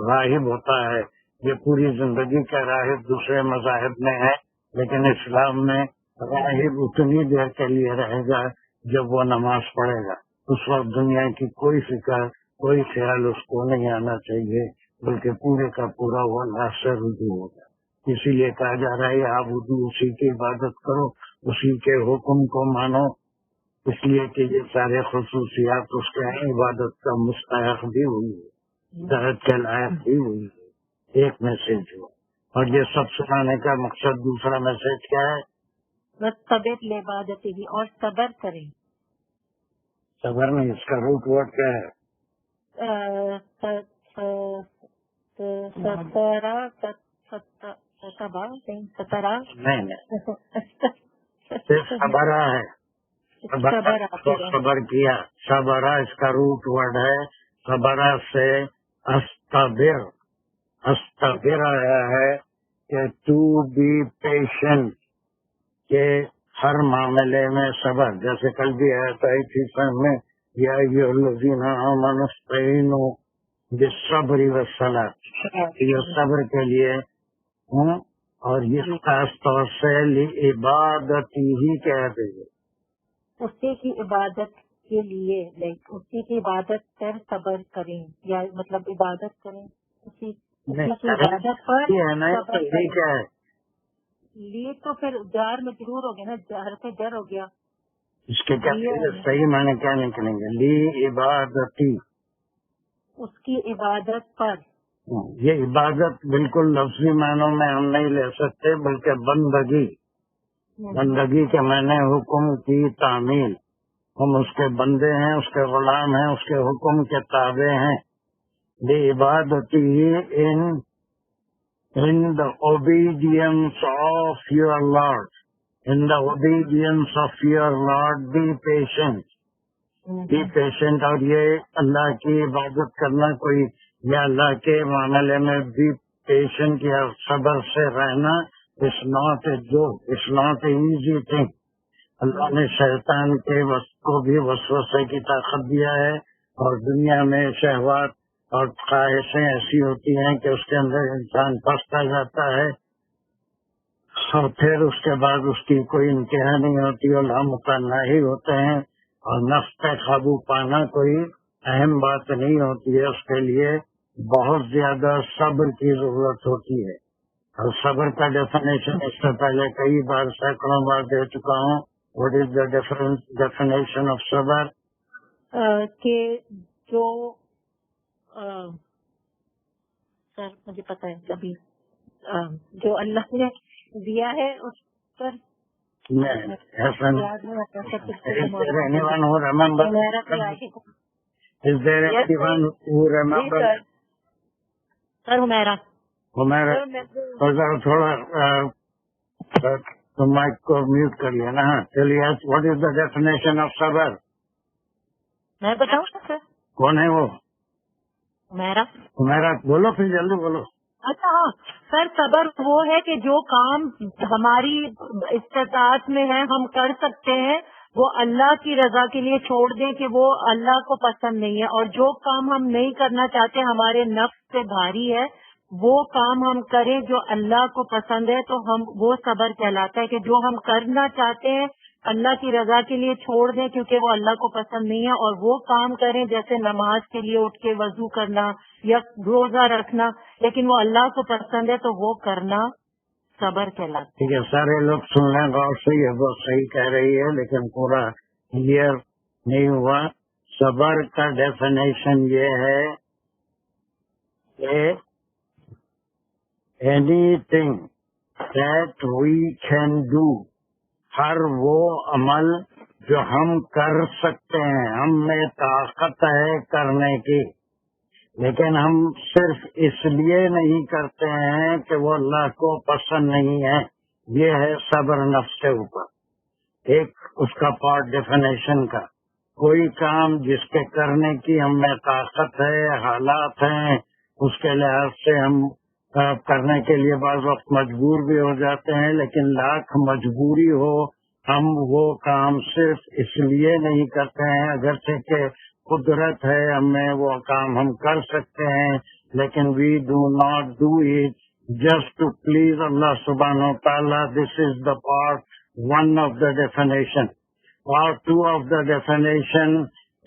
راہب ہوتا ہے، یہ پوری زندگی کا راہب دوسرے مذاہب میں ہے، لیکن اسلام میں راہب اتنی دیر کے لیے رہے گا جب وہ نماز پڑھے گا۔ اس وقت دنیا کی کوئی فکر، کوئی خیال اس کو نہیں آنا چاہیے، بلکہ پورے کا پورا وہ اللہ سے رجوع ہوگا۔ اسی لیے کہا جا رہا ہے آپ اسی کی عبادت کرو، اسی کے حکم کو مانو، اس لیے کہ یہ سارے خصوصیات اس کے ہیں۔ عبادت کا مستحق بھی ہوئی ہے، ہدایت کے لائق بھی ہوئی ہے، ایک میسج ہو۔ اور یہ سب سنانے کا مقصد، دوسرا میسج کیا ہے؟ وَاصْطَبِرْ لِعِبَادَتِهِ، اور صبر کریں۔ صبر نہیں، اس کا روٹ ورڈ کیا ہے؟ نہیں، صرف صبرا ہے، صبر کیا، صبرا اس کا روٹ ورڈ ہے۔ صبرا سے استبر، استبر آیا ہے کہ ٹو بی پیشنٹ، کہ ہر معاملے میں صبر، جیسے کل بھی آیت آئی تھی میں، یا ایھا الذین آمنوا استعینوا بالصبر والصلاۃ، یہ صبر کے لیے ہوں، اور یہ خاص طور سے عبادتی ہی کہتے ہیں، اسی کی عبادت کے لیے، اسی کی عبادت پر صبر کریں، یا مطلب عبادت کریں اسی کی عبادت پر صبر کریں۔ کیا ہے؟ لیے تو پھر جار مجرور ہو گیا نا، جار پہ جر ہو گیا، اس کے کیا صحیح معنی کیا نکلیں گے؟ لی عبادتی، اس کی عبادت پر۔ یہ عبادت بالکل لفظی معنوں میں ہم نہیں لے سکتے، بلکہ بندگی، بندگی کے معنی حکم کی تعمیل، ہم اس کے بندے ہیں، اس کے غلام ہیں، اس کے حکم کے تابع ہیں۔ لی عبادتی in the obedience of your Lord, in the obedience of your Lord, be patient, be patient۔ اور یہ اللہ کی عبادت کرنا، کوئی یا اللہ کے معاملے میں بھی پیشنٹ یا صبر سے رہنا، it's not a joke, it's not an easy thing۔ اللہ نے شیطان کے کو بھی وسوسے کی طاقت دیا ہے، اور دنیا میں شہوات اور خواہشیں ایسی ہوتی ہیں کہ اس کے اندر انسان پھنستا جاتا ہے، اور پھر اس کے بعد اس کی کوئی انتہا نہیں ہوتی، اور لامکانہ ہی ہوتے ہیں، اور نفس پہ قابو پانا کوئی اہم بات نہیں ہوتی ہے، اس کے لیے بہت زیادہ صبر کی ضرورت ہوتی ہے۔ اور صبر کا ڈیفینیشن اس سے پہلے کئی بار، سینکڑوں بار دے چکا ہوں۔ What is the definition of صبر؟ کہ جو سر مجھے پتا ہے، کبھی جو اللہ نے دیا ہے اس پر anyone who remembers? Is there anyone who remembers? سر حمیرہ تھوڑا تو مائک کو میوٹ کریے نا۔ چلیے، what is the definition of صبر؟ میں بتاؤں سر؟ کون ہے وہ؟ حمیرہ بولو، پھر جلدی بولو۔ اچھا ہاں سر، صبر وہ ہے کہ جو کام ہماری استطاعت میں ہے، ہم کر سکتے ہیں، وہ اللہ کی رضا کے لیے چھوڑ دیں کہ وہ اللہ کو پسند نہیں ہے، اور جو کام ہم نہیں کرنا چاہتے، ہمارے نفس سے بھاری ہے، وہ کام ہم کریں جو اللہ کو پسند ہے، تو ہم وہ صبر کہلاتا ہے کہ جو ہم کرنا چاہتے ہیں اللہ کی رضا کے لیے چھوڑ دیں کیونکہ وہ اللہ کو پسند نہیں ہے، اور وہ کام کریں جیسے نماز کے لیے اٹھ کے وضو کرنا یا روزہ رکھنا، لیکن وہ اللہ کو پسند ہے تو وہ کرنا صبر کہلاتا ہے۔ ٹھیک ہے، سارے لوگ سن لیں غور سے، یہ بہت صحیح کہہ رہی ہے، لیکن پورا کلیئر نہیں ہوا۔ صبر کا ڈیفینیشن یہ ہے کہ anything that we can do, ہر وہ عمل جو ہم کر سکتے ہیں، ہم میں طاقت ہے کرنے کی، لیکن ہم صرف اس لیے نہیں کرتے ہیں کہ وہ اللہ کو پسند نہیں ہے۔ یہ ہے صبر نفس کے اوپر، ایک اس کا پارٹ ڈیفینیشن کا۔ کوئی کام جس کے کرنے کی ہم میں طاقت ہے، حالات ہیں، اس کے لحاظ سے ہم کرنے کے لیے بعض وقت مجبور بھی ہو جاتے ہیں، لیکن لاکھ مجبوری ہو ہم وہ کام صرف اس لیے نہیں کرتے ہیں، اگرچہ کہ قدرت ہے ہمیں وہ کام ہم کر سکتے ہیں، لیکن we do not do it just to please Allah سبحانہ تعالیٰ۔ This is the part one of the definition. Part two of the definition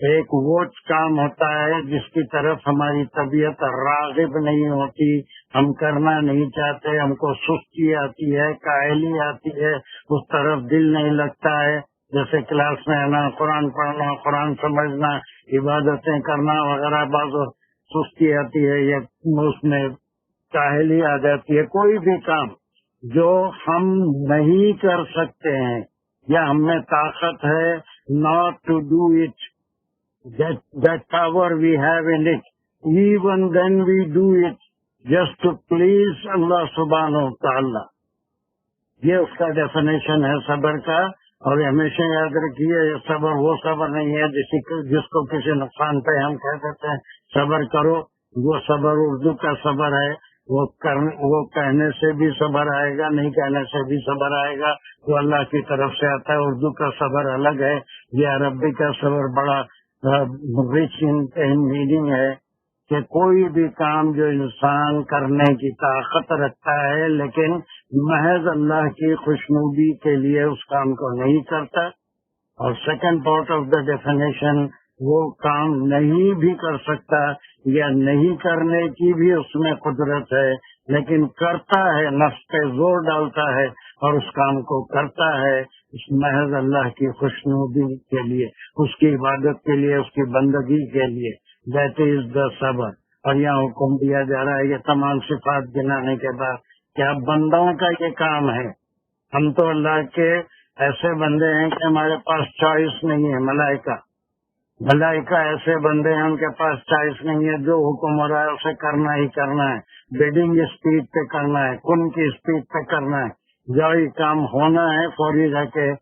ایک وہ کام ہوتا ہے جس کی طرف ہماری طبیعت راغب نہیں ہوتی، ہم کرنا نہیں چاہتے، ہم کو سستی آتی ہے، کاہلی آتی ہے، اس طرف دل نہیں لگتا ہے، جیسے کلاس میں آنا، قرآن پڑھنا، قرآن سمجھنا، عبادتیں کرنا وغیرہ، بعض سستی آتی ہے یا اس میں کاہلی آ جاتی ہے۔ کوئی بھی کام جو ہم نہیں کر سکتے ہیں یا ہم میں طاقت ہے not to do it, that power we have in it, even then we do it just to please Allah subhanahu wa ta'ala۔ یہ اس کا ڈیفینیشن ہے صبر کا۔ اور ہمیشہ یاد رکھیے، صبر وہ صبر نہیں ہے جس کو کسی نقصان پہ ہم کہہ دیتے ہیں صبر کرو۔ وہ صبر اردو کا صبر ہے، وہ کہنے سے بھی صبر آئے گا، نہیں کہنے سے بھی صبر آئے گا، وہ اللہ کی طرف سے آتا ہے۔ اردو کا صبر الگ ہے، یہ عربی کا صبر بڑا رچ ان میننگ ہے کہ کوئی بھی کام جو انسان کرنے کی طاقت رکھتا ہے لیکن محض اللہ کی خوشنودی کے لیے اس کام کو نہیں کرتا۔ اور second part of the definition, وہ کام نہیں بھی کر سکتا یا نہیں کرنے کی بھی اس میں قدرت ہے، لیکن کرتا ہے، نفس پہ زور ڈالتا ہے اور اس کام کو کرتا ہے اس محض اللہ کی خوشنودی کے لیے، اس کی عبادت کے لیے، اس کی بندگی کے لیے۔ دیٹ از دا صبر۔ اور یہاں حکم دیا جا رہا ہے یہ تمام صفات گنانے کے بعد کہ اب بندوں کا یہ کام ہے۔ ہم تو اللہ کے ایسے بندے ہیں کہ ہمارے پاس چوائس نہیں ہے۔ ملائکہ ایسے بندے ہیں ان کے پاس چوائس نہیں ہے، جو حکم ہو رہا ہے اسے کرنا ہی کرنا ہے، بیڈنگ اسپیڈ پہ کرنا ہے، کن کی اسپیڈ پہ کرنا ہے، جو ہی کام ہونا ہے فوری رہ کے،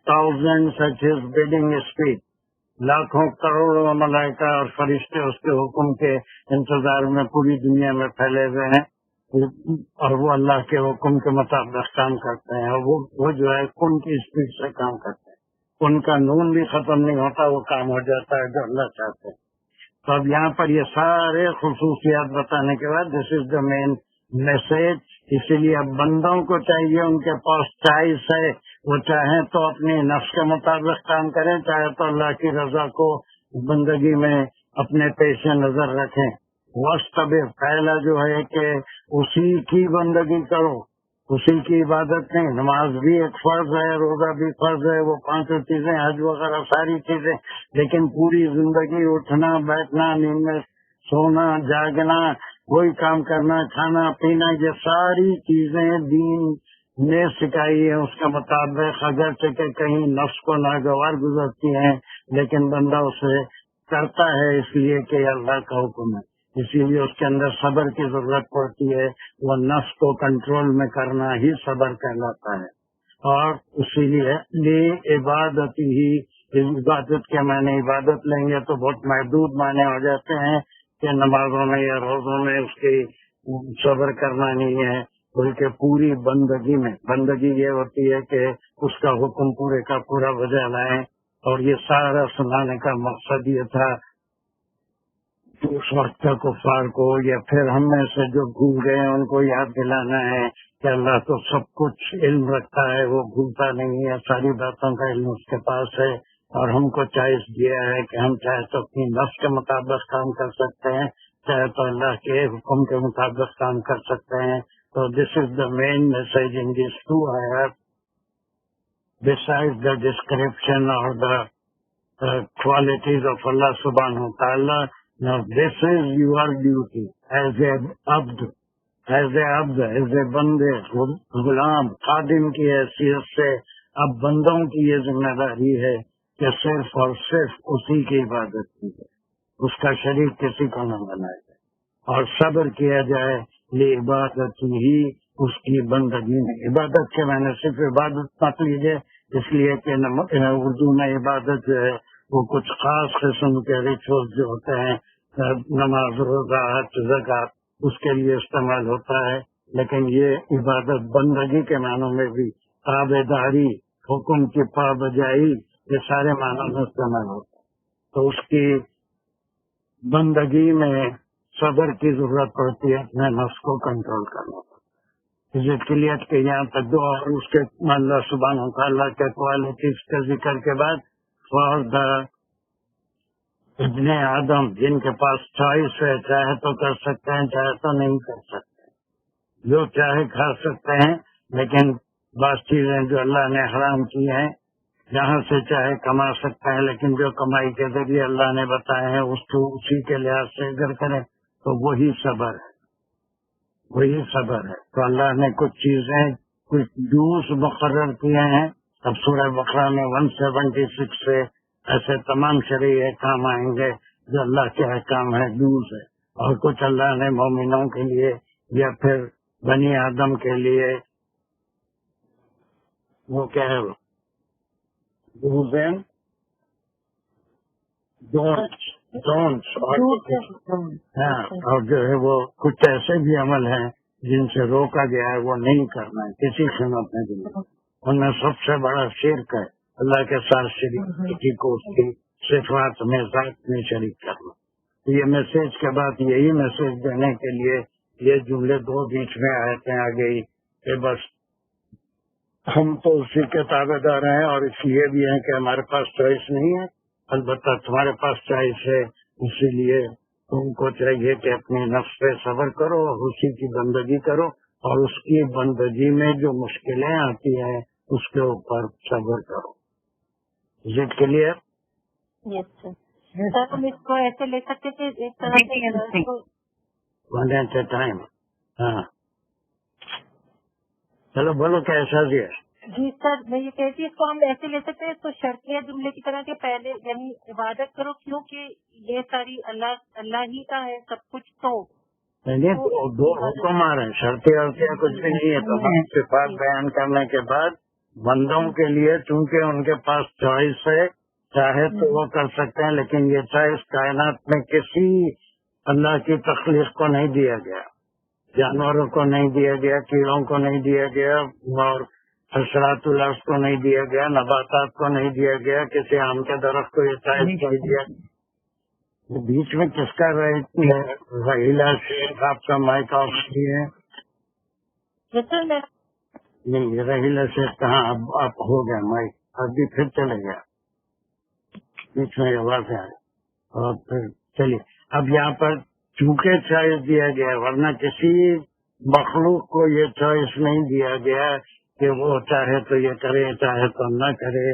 تھاؤزینڈ سچ از بیڈنگ اسپیڈ، لاکھوں کروڑوں ملائکہ اور فرشتے اس کے حکم کے انتظار میں پوری دنیا میں پھیلے ہوئے ہیں، اور وہ اللہ کے حکم کے مطابق کام کرتے ہیں، اور وہ جو ہے کن کی اسپیڈ سے کام کرتے ہیں، ان کا نون بھی ختم نہیں ہوتا، وہ کام ہو جاتا ہے جو اللہ چاہتے ہیں۔ تو اب یہاں پر یہ سارے خصوصیات بتانے کے بعد دس از دا مین میسج۔ اسی لیے اب بندوں کو چاہیے، ان کے پاس چوائس ہے، وہ چاہیں تو اپنی نفس کے مطابق کام کریں، چاہے تو اللہ کی رضا کو بندگی میں اپنے پیش نظر رکھیں۔ واستبر، پہلا جو ہے کہ اسی کی بندگی کرو، اسی کی عبادت نہیں۔ نماز بھی ایک فرض ہے، روزہ بھی فرض ہے، وہ پانچوں چیزیں، حج وغیرہ ساری چیزیں، لیکن پوری زندگی اٹھنا بیٹھنا، نیند میں سونا جاگنا، کوئی کام کرنا، کھانا پینا، یہ ساری چیزیں دین نے سکھائی ہے اس کے مطابق، اگرچہ کہ کہیں نفس کو ناگوار گزرتی ہیں، لیکن بندہ اسے کرتا ہے اس لیے کہ اللہ کا حکم ہے۔ اسی لیے اس کے اندر صبر کی ضرورت پڑتی ہے، وہ نفس کو کنٹرول میں کرنا ہی صبر کہلاتا ہے۔ اور اسی لیے عبادت ہی، عبادت کے معنی عبادت لیں گے تو بہت محدود معنی ہو جاتے ہیں کہ نمازوں میں یا روزوں میں اس کی صبر کرنا نہیں ہے، بلکہ پوری بندگی میں۔ بندگی یہ ہوتی ہے کہ اس کا حکم پورے کا پورا بجا لائیں، اور یہ سارا سنانے کا مقصد یہ تھا اس وقت کا کفار کو یا پھر ہم میں سے جو بھول گئے ہیں ان کو یاد دلانا ہے کہ اللہ تو سب کچھ علم رکھتا ہے، وہ بھولتا نہیں ہے، ساری باتوں کا علم اس کے پاس ہے، اور ہم کو چوائس دیا ہے کہ ہم چاہے تو اپنی نفس کے مطابق کام کر سکتے ہیں، چاہے تو اللہ کے حکم کے مطابق کام کر سکتے ہیں۔ تو this is the main message in these two آیات، besides the description or the qualities of Allah subhanahu wa ta'ala. Now this is your duty as a abd, as a بندے، غلام، خادم کی حیثیت سے اب بندوں کی یہ ذمہ داری ہے کہ صرف اور صرف اسی کی عبادت کی جائے، اس کا شریک کسی کو نہ بنایا جائے، اور صبر کیا جائے لعبادت ہی، اس کی بندگی میں۔ عبادت کے معنی صرف عبادت مت لیجیے، اس لیے کہ اردو میں عبادت جو ہے وہ کچھ خاص قسم کے ریچولز جو ہوتے ہیں، نماز، روزہ، حج، زکات، اس کے لیے استعمال ہوتا ہے، لیکن یہ عبادت بندگی کے معنوں میں بھی تابع داری، حکم کی پابجائی، یہ سارے معنوں میں استعمال ہوتا ہے۔ تو اس کی بندگی میں صبر کی ضرورت پڑتی ہے، اپنے نفس کو کنٹرول کرنا پڑتا ہے، اس کے لیے کہ یہاں تک دو اور اس کے اللہ سبحانہ وتعالیٰ کے کوالٹیز کے ذکر کے بعد فار دا ابن آدم، جن کے پاس چوائس ہے، چاہے تو کر سکتے ہیں، چاہے تو نہیں کر سکتے، جو چاہے کھا سکتے ہیں، لیکن بعض چیزیں جو اللہ نے حرام کی ہیں جہاں سے چاہے کما سکتا ہے، لیکن جو کمائی کے ذریعے اللہ نے بتایا ہے اس کو اسی کے لحاظ سے اگر کرے تو وہی صبر ہے، وہی صبر ہے۔ تو اللہ نے کچھ چیزیں، کچھ جوس مقرر کیے ہیں، اب سورہ بقرہ میں 176 سے ایسے تمام شرعی احکام آئیں گے جو اللہ کے احکام ہے، جوس ہے، اور کچھ اللہ نے مومنوں کے لیے یا پھر بنی آدم کے لیے وہ کیا ہے ہاں، اور جو ہے وہ کچھ ایسے بھی عمل ہیں جن سے روکا گیا ہے، وہ نہیں کرنا ہے کسی قیمت میں بھی۔ ان میں سب سے بڑا شرک ہے اللہ کے ساتھ شریک، کسی کو اس کی صفات میں، ذات میں شریک کرنا۔ یہ میسج کے بعد یہی میسج دینے کے لیے یہ جملے دو بیچ میں آیتیں آ گئی کہ بس ہم تو اسی کے تابع دار ہیں، اور اس لیے بھی ہے کہ ہمارے پاس چوائس نہیں ہے، البتہ تمہارے پاس چوائس ہے، اسی لیے تم کو چاہیے کہ اپنے نفس پہ صبر کرو اور اسی کی بندگی کرو، اور اس کی بندگی میں جو مشکلیں آتی ہیں اس کے اوپر صبر کرو۔ ضد کے لیے سر ہم اس کو ایسے لے سکتے تھے ایک طرح سے ون ایٹ اے ٹائم۔ ہاں چلو بولو کیسا دیا؟ جی سر، میں یہ کہتی ہوں اس کو ہم ایسے لے سکتے ہیں، اس کو شرطیہ جملے کی طرح کے پہلے یعنی عبادت کرو کیونکہ یہ ساری اللہ ہی کا ہے سب کچھ، تو دو حکم آ رہے ہیں، شرطیں ورطیں کچھ بھی نہیں ہے۔ تمام صفات بیان کرنے کے بعد بندوں کے لیے چونکہ ان کے پاس چوائس ہے، چاہے تو وہ کر سکتے ہیں، لیکن یہ چوائس کائنات میں کسی اللہ کی تخلیق کو نہیں دیا گیا، جانوروں کو نہیں دیا گیا، کیڑوں کو نہیں دیا گیا، اور حشرات الارض کو نہیں دیا گیا، نباتات کو نہیں دیا گیا، کسی آم کے درخت کو یہ چوائس نہیں دیا۔ بیچ میں کس کا رحیلہ شیخ آپ کا مائک آف ہے؟ نہیں، رحیلہ شیخ کہاں؟ اب آپ ہو گیا مائک، ابھی پھر چلے گیا، بیچ میں آواز آئی اور پھر چلیے۔ اب یہاں پر چونکہ چوائس دیا گیا، ورنہ کسی مخلوق کو یہ چوائس نہیں دیا گیا کہ وہ چاہے تو یہ کرے چاہے تو نہ کرے،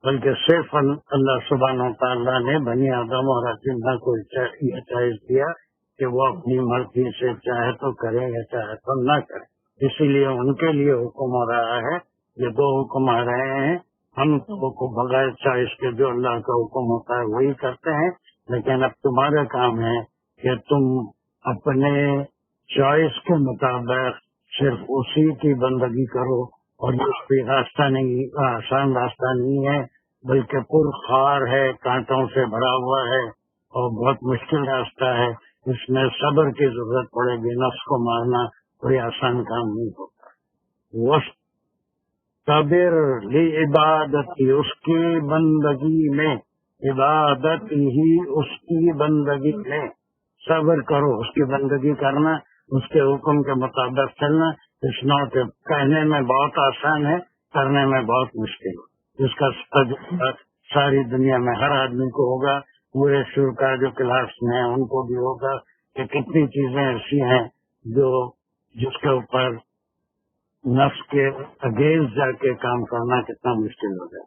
بلکہ صرف اللہ سبحانہ وتعالیٰ نے بنی آدم اور اجنہ کو یہ چوائس دیا کہ وہ اپنی مرضی سے چاہے تو کرے یا چاہے تو نہ کرے۔ اسی لیے ان کے لیے حکم ہو رہا ہے، یہ دو حکم آ رہے ہیں، ہم کو بغیر چوائس کے جو اللہ کا حکم ہوتا ہے وہی کرتے ہیں، لیکن اب تمہارا کام ہے کہ تم اپنے چوائس کے مطابق صرف اسی کی بندگی کرو، اور یہ کوئی راستہ نہیں، آسان راستہ نہیں ہے، بلکہ پرخار ہے، کانٹوں سے بھرا ہوا ہے اور بہت مشکل راستہ ہے، اس میں صبر کی ضرورت پڑے گی، نفس کو مارنا کوئی آسان کام نہیں ہوتا۔ وَاصْطَبِرْ لِعِبَادَتِهِ، اس کی بندگی میں، عبادت ہی اس کی بندگی میں صبر کرو، اس کی بندگی کرنا، اس کے حکم کے مطابق چلنا، اس نوٹ کہنے میں بہت آسان ہے، کرنے میں بہت مشکل ہے۔ اس کا تجربہ ساری دنیا میں ہر آدمی کو ہوگا، پورے شرکا جو کلاس میں ہیں ان کو بھی ہوگا کہ کتنی چیزیں ایسی ہیں جس کے اوپر نفس کے اگینسٹ جا کے کام کرنا کتنا مشکل ہو جائے۔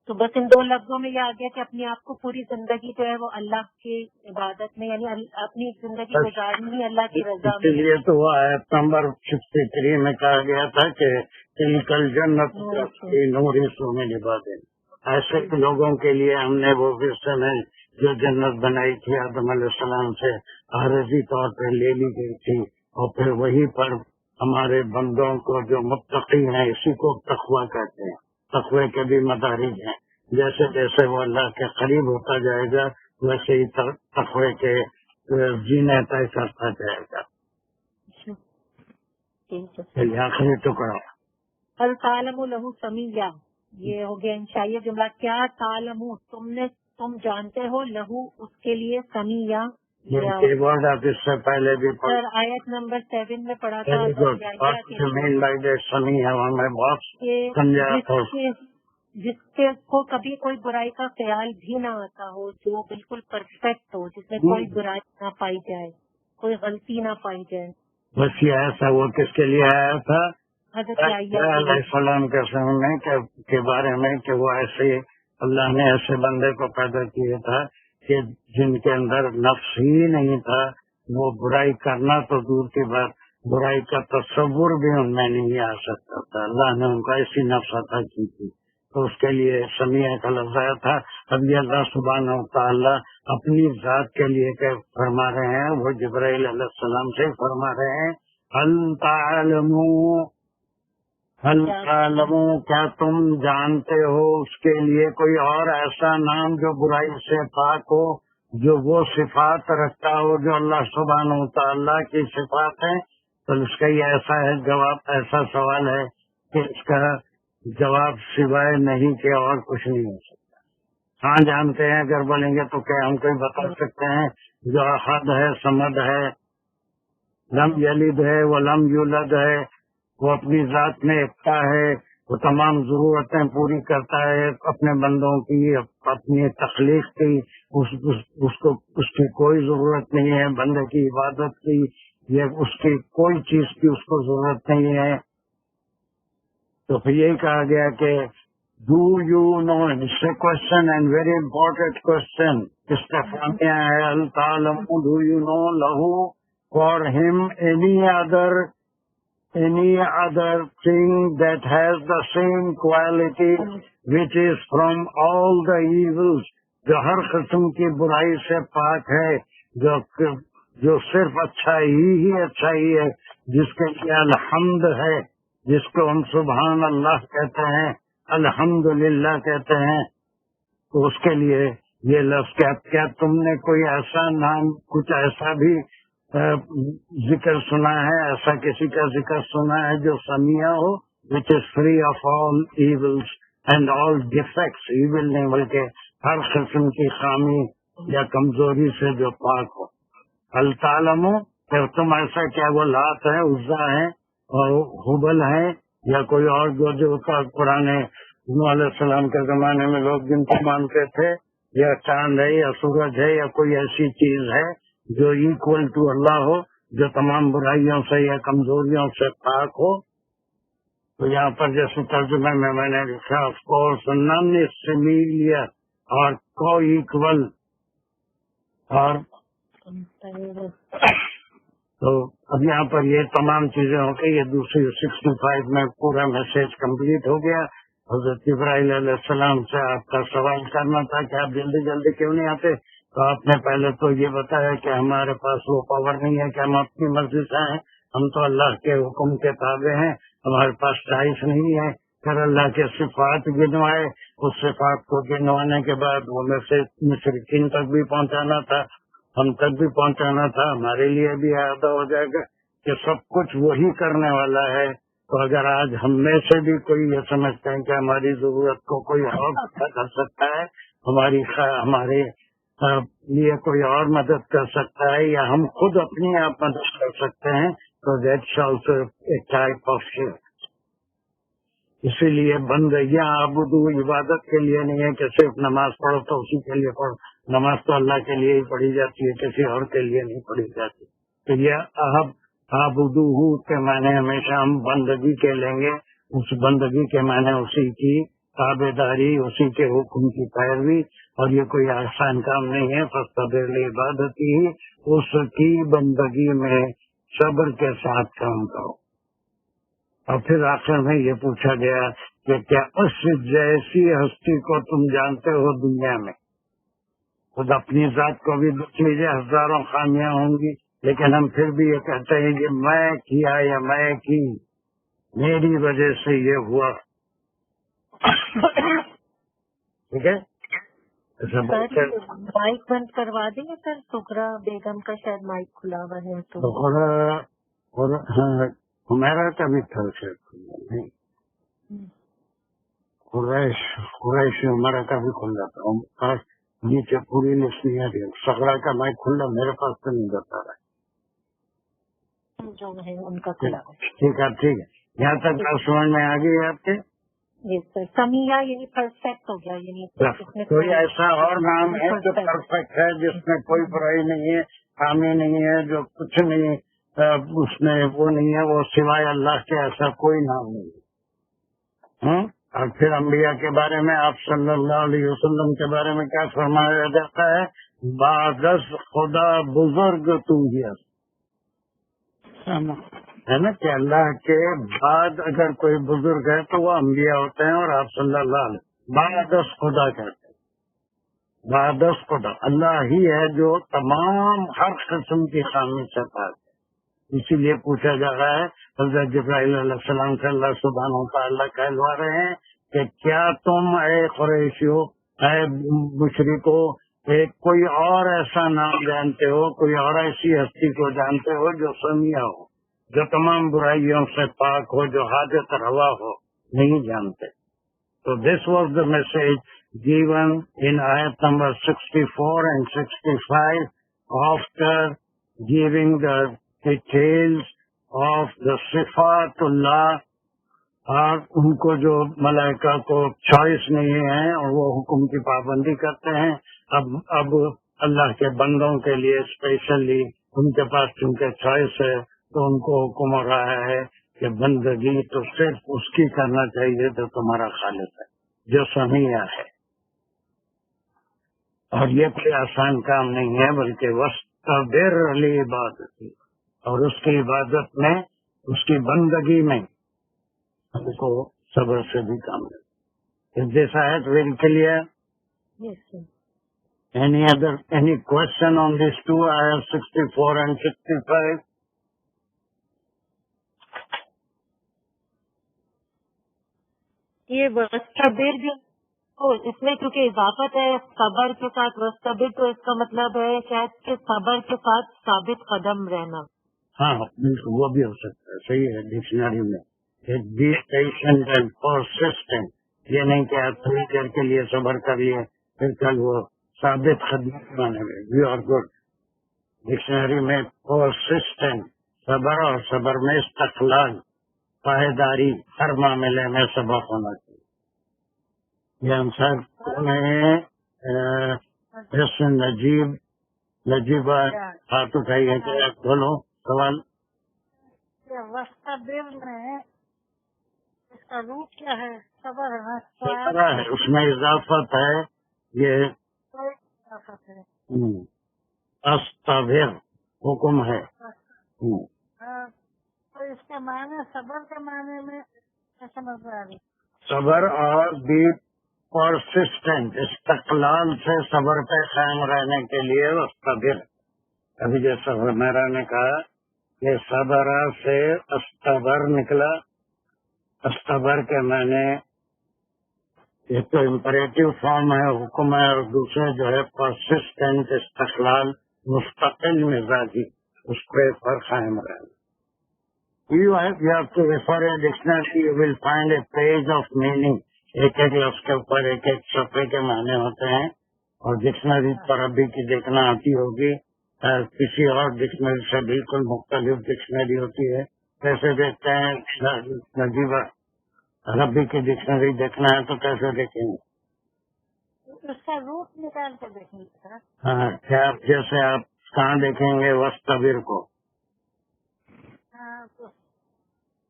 تو بس ان دو لفظوں میں یہ آ گیا کہ اپنے آپ کو پوری زندگی جو ہے وہ اللہ کی عبادت میں، یعنی اپنی زندگی گزارنی ہی اللہ کی رضا میں۔ اس لیے تو وہ آیت نمبر 63 میں کہا گیا تھا کہ تلک الجنت فی نور من عبادنا، ایسے لوگوں کے لیے ہم نے وہ ویسے میں جو جنت بنائی تھی آدم علیہ السلام سے عارضی طور پہ لے لی گئی تھی، اور پھر وہی پر ہمارے بندوں کو جو متقی ہیں اسی کو تقویٰ کہتے ہیں. تقوی کے بھی مدارج ہیں، جیسے جیسے وہ اللہ کے قریب ہوتا جائے گا ویسے ہی تقوی کے جینے طے کرتا جائے گا. چلیے آخری ٹکڑا. ہل تعلم لہو سمیہ، یہ ہو گیا انشائیہ جملہ. کیا تعلم تم جانتے ہو لہو اس کے لیے سمیہ. یہ ورڈ آپ اس سے پہلے بھی سر آیت نمبر 7 میں پڑھا تھا. جس کو کبھی کوئی برائی کا خیال بھی نہ آتا ہو، جو بالکل پرفیکٹ ہو، جس میں کوئی برائی نہ پائی جائے، کوئی غلطی نہ پائی جائے. بس یہ ایسا وہ کس کے لیے آیا تھا؟ حضرت علیہ السلام کے سامنے کے بارے میں کہ وہ ایسے اللہ نے ایسے بندے کو پیدا کیا تھا کہ جن کے اندر نفس ہی نہیں تھا. وہ برائی کرنا تو دور کی بات، برائی کا تصور بھی ان میں نہیں آ سکتا تھا. اللہ نے ان کو ایسی نفس عطا کی تھی تو اس کے لیے سمیع کا لفظ آیا تھا. اب یہ اللہ سبحانہ و تعالیٰ اپنی ذات کے لیے کہ فرما رہے ہیں، وہ جبرائیل علیہ السلام سے فرما رہے ہیں ہل تعلموا کیا تم جانتے ہو اس کے لیے کوئی اور ایسا نام جو برائی سے پاک ہو، جو وہ صفات رکھتا ہو جو اللہ سبحانہ و تعالیٰ کی صفات ہیں. تو اس کا یہ ایسا ہے جواب، ایسا سوال ہے کہ اس کا جواب سوائے نہیں کہ اور کچھ نہیں ہو سکتا. ہاں جانتے ہیں، اگر بولیں گے تو کیا ہم کوئی بتا سکتے ہیں جو احد ہے، صمد ہے، لم یلد ہے، وہ لم یولد ہے، وہ اپنی ذات میں ایکتا ہے، وہ تمام ضرورتیں پوری کرتا ہے اپنے بندوں کی، اپنی تخلیق کی. اس کی کوئی ضرورت نہیں ہے بندے کی عبادت کی، یہ اس کی کوئی چیز کی اس کو ضرورت نہیں ہے. تو پھر یہی کہا گیا کہ do you know, it's a question and very important question. استفہامیہ ہے. ہل تعلم ڈو یو نو لہو فار ہم any other thing that has the same quality which is from all the evils، جو ہر قسم کی برائی سے پاک ہے، جو صرف اچھائی ہے، جس کے لیے الحمد ہے، جس کو ہم سبحان اللہ کہتے ہیں، الحمدللہ کہتے ہیں. تو اس کے لیے یہ لفظ کیا تم نے کوئی ایسا نام، کچھ ایسا بھی ذکر سنا ہے، ایسا کسی کا ذکر سنا ہے جو سمیع ہو، which is free of all evils and all defects، evil نہیں بلکہ ہر قسم کی خامی یا کمزوری سے جو پاک ہو. ہل تعلم کہ تم ایسا کیا وہ لات ہے، عزا ہے اور حبل ہے یا کوئی اور جو پرانے نوح علیہ السلام کے زمانے میں لوگ جن کو مانتے تھے، یا چاند ہے یا سورج ہے یا کوئی ایسی چیز ہے جو ایکول ٹو اللہ ہو، جو تمام برائیوں سے یا کمزوریوں سے پاک ہو. تو یہاں پر جیسے ترجمے میں نے لکھا آف کورس نن سمیلیا اور کو ایکول. اور تو اب یہاں پر یہ تمام چیزیں ہو گئی. یہ دوسری 65 میں پورا میسج کمپلیٹ ہو گیا. حضرت جبرائیل علیہ السلام سے آپ کا سوال کرنا تھا کہ آپ جلدی کیوں نہیں آتے. تو آپ نے پہلے تو یہ بتایا کہ ہمارے پاس وہ پاور نہیں ہے کہ ہم اپنی مرضی سے ہیں، ہم تو اللہ کے حکم کے تابع ہیں، ہمارے پاس چوائس نہیں ہے. پھر اللہ کے صفات گنوائے، اس صفات کو گنوانے کے بعد وہ مشرکین تک بھی پہنچانا تھا، ہم تک بھی پہنچانا تھا. ہمارے لیے بھی ادا ہو جائے گا کہ سب کچھ وہی کرنے والا ہے. تو اگر آج ہم میں سے بھی کوئی یہ سمجھتے ہیں کہ ہماری ضرورت کو کوئی اور پورا کر سکتا ہے، ہمارے لیے کوئی اور مدد کر سکتا ہے، یا ہم خود اپنی آپ مدد کر سکتے ہیں، تو that's also a type of شرک. اسی لیے بندگیاں عبادت عبادت کے لیے نہیں ہے کہ صرف نماز پڑھو تو اسی کے لیے پڑھو. نماز تو اللہ کے لیے ہی پڑھی جاتی ہے، کسی اور کے لیے نہیں پڑھی جاتی. تو یہ عبدوہ کے معنی ہمیشہ ہم بندگی کے لیں گے. اس بندگی کے معنی اسی کی تابع داری، اسی کے حکم کی پیروی. اور یہ کوئی آسان کام نہیں ہے. فاصطبر لعبادتہ، اس کی بندگی میں صبر کے ساتھ کام کرو. اور پھر آخر میں یہ پوچھا گیا کہ کیا اس جیسی ہستی کو تم جانتے ہو دنیا میں؟ خود اپنی ذات کو بھی دیکھ لیجیے، ہزاروں خامیاں ہوں گی، لیکن ہم پھر بھی یہ کہتے ہیں کہ میں کیا یا میں کی، میری وجہ سے یہ ہوا. ٹھیک ہے، مائک بند کروا دیں گے سر؟ سکرا بیگم کا شاید مائک کھلا ہوا ہے تو ہمارا کا بھی تھا شاید کھلا، نہیں قریش ہمارا کا بھی کھلا تھا. نیچے پوری لسٹ نہیں آ رہی، سگڑا کا مائک کھلا، میرے پاس تو نہیں بتا رہا جو ہے ان کا کھلا ہے. ٹھیک ہے ٹھیک ہے، یہاں تک بات سمجھ میں آ گئی آپ کے؟ جی سر، سمیہ یعنی پرفیکٹ ہو گیا، یعنی کوئی ایسا اور نام ہے جو پرفیکٹ ہے، جس میں کوئی برائی نہیں ہے، خامی نہیں ہے، جو کچھ نہیں اس میں وہ نہیں ہے، وہ سوائے اللہ کے ایسا کوئی نام نہیں ہے. اور پھر انبیاء کے بارے میں آپ صلی اللہ علیہ وسلم کے بارے میں کیا فرمایا جاتا ہے؟ بعدس خدا بزرگ تو ہی ہے نا، کہ اللہ کے بعد اگر کوئی بزرگ ہے تو وہ انبیاء ہوتے ہیں، اور آپ صلی اللہ علیہ بعدس خدا کہتے ہیں. بعدس خدا اللہ ہی ہے جو تمام ہر قسم کی خامی سے پاک ہے. اسی لیے پوچھا جا رہا ہے حضرت جبرائیل علیہ السلام سے، اللہ سبحانہ وتعالیٰ کہلوا رہے ہیں کہ کیا تم اے قریشیو، اے مشرکو، کوئی اور ایسا نام جانتے ہو، کوئی اور ایسی ہستی کو جانتے ہو جو سمیع ہو، جو تمام برائیوں سے پاک ہو، جو حاجت روا ہو؟ نہیں جانتے. تو this was the message given in ayat number 64 and 65 after giving the details of the صفات اللہ، اور ان کو جو ملائکہ کو چوائس نہیں ہے اور وہ حکم کی پابندی کرتے ہیں. اب اللہ کے بندوں کے لیے اسپیشلی ان کے پاس چونکہ چوائس ہے تو ان کو حکم ہو رہا ہے کہ بندگی تو صرف اس کی کرنا چاہیے جو تمہارا خالق ہے، جو سمیع ہے. اور یہ کوئی آسان کام نہیں ہے، بلکہ وسطبر علی عبادتی، اور اس کی عبادت میں، اس کی بندگی میں ہم کو صبر سے بھی کام ہے. Is this ayat very clear? Yes, sir. Any question on these two ayats 64 and 65? یہ وسطبر بھی اس میں کیونکہ اضافت ہے صبر کے ساتھ وسطبر، تو اس کا مطلب ہے شاید کہ صبر کے ساتھ ثابت قدم رہنا. ہاں بالکل، وہ بھی ہو سکتا ہے، صحیح ہے. ڈکشنری میں بی پیشنٹ اینڈ پرسسٹنٹ، یہ نہیں کہ آپ تھوڑی دیر کے لیے صبر کر لیے پھر کل وہ ثابت قدم بنے گئے. You are good. ڈکشنری میں پرسسٹنٹ صبر، اور صبر میں استقلال، پائیداری، ہر معاملے میں سبق ہونا چاہیے. یہ ہم سب میں نجیب ہاتھ اٹھائیے کہ آپ بولو سوال. وسطبر میں اس کا روپ کیا ہے؟ صبر ہے، اس میں اضافت ہے. یہ استبر حکم ہے. تو اس کے معنی صبر کے معنی میں سمجھ آ رہی؟ صبر اور بھی پرسسٹنٹ، استقلال سے صبر پہ قائم رہنے کے لیے استبر. ابھی جیسا میرا نے کہا کہ صبر سے استبر نکلا. استبر کے معنی ایک تو امپریٹو فارم ہے، حکم ہے، اور دوسرے جو ہے پرسسٹنٹ، استقلال، مستقل مزاجی، اس پہ پر قائم رہنا. You have to refer a dictionary, you will find a page of meaning. ایک ایک لفظ کے اوپر ایک ایک صفحے کے معنی ہوتے ہیں، اور ڈکشنری پر ابھی کی دیکھنا آتی ہوگی. کسی اور ڈکشنری سے بالکل مختلف ڈکشنری ہوتی ہے. کیسے دیکھتے ہیں نجیبہ؟ عربی کی ڈکشنری دیکھنا ہے تو کیسے دیکھیں گے؟ اس کا روپ نکال کے دیکھیں گے. ہاں، کیا جیسے آپ کہاں دیکھیں گے وسطبر کو؟ تو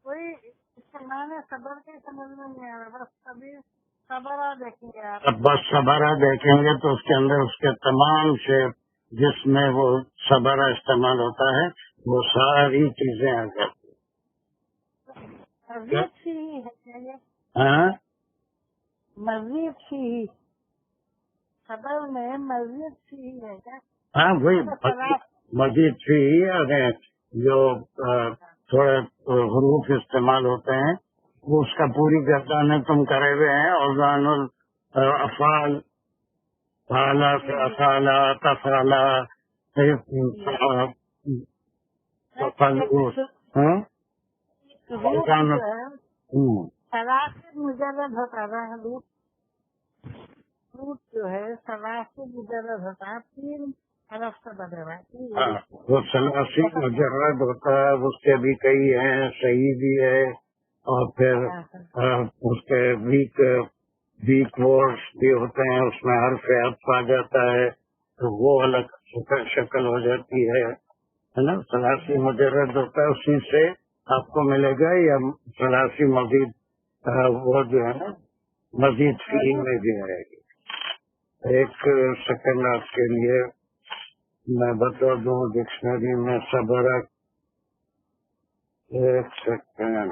کوئی اس کے معنی صبر کے سمجھ میں نہیں آ رہا. بس صبر دیکھیں گے آپ. بس صبر دیکھیں گے تو اس کے اندر اس کے تمام شعر جس میں وہ صبر استعمال ہوتا ہے وہ ساری چیزیں آ جاتی ہیں. مسجد سی ہے کیا یہ؟ ہاں مسجد سی خبر میں مسجد سی ہے کیا؟ ہاں وہی مزید فی جو تھوڑے حروف استعمال ہوتے ہیں وہ اس کا پوری گردانیں تم کرے ہوئے ہیں. اوزان الافعال فعلا سے افعلا تفعلا ہاں سلاست مجرد ہوتا ہے روٹ جو ہے سلاست مجرد ہوتا ہے 3 حرف سے بنے ہوئے. وہ سلاسی مجرد ہوتا ہے. اس کے بھی کئی ہیں صحیح بھی ہے اور پھر اس کے ویک ورڈز بھی ہوتے ہیں اس میں حرف عطف آ جاتا ہے تو وہ الگ شکل ہو جاتی ہے نا. سلاسی مجرد ہوتا ہے اسی سے آپ کو ملے گا یا سلاسی مزید وہ جو ہے نا مزید فی میں بھی آئے گی. ایک سیکنڈ آپ کے لیے میں بتا دوں ڈکشنری میں صبر. ایک سیکنڈ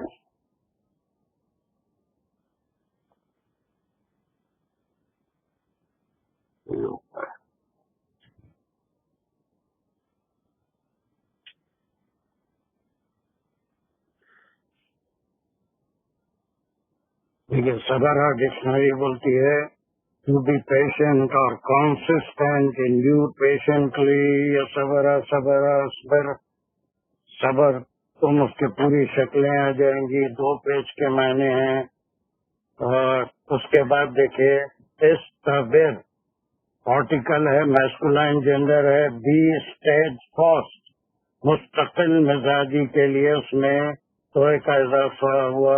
دیکھیے صبر ڈکشنری بولتی ہے to be patient or consistent in you patiently. صبر تم اس کی پوری شکلیں آ جائیں گی. 2 پیج کے معنی ہیں. اور اس کے بعد دیکھیے استبر آرٹیکل ہے میسکولائن جینڈر ہے. بی اسٹیج فاسٹ مستقل مزاجی کے لیے اس میں توئے کا اضافہ ہوا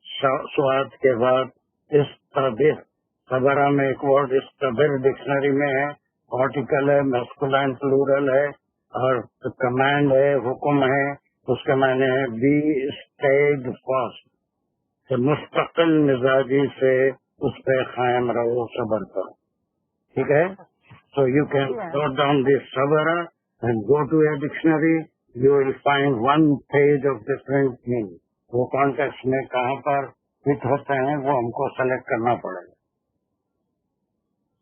سواد کے بعد. استبر صبرہ میں ایک ورڈ استبر ڈکشنری میں ہے. آرٹیکل ہے میسکولائن پلورل ہے اور کمانڈ ہے حکم ہے. اس کے معنی ہے بی اسٹیج فاسٹ مستقل مزاجی سے اس پہ قائم رہو صبر کرو. ٹھیک ہے. So you can note down this صبر and go to a dictionary. You will find 1 page of different meaning. وہ کانٹیکسٹ میں کہاں پر فٹ ہوتے ہیں وہ ہم کو سلیکٹ کرنا پڑے گا.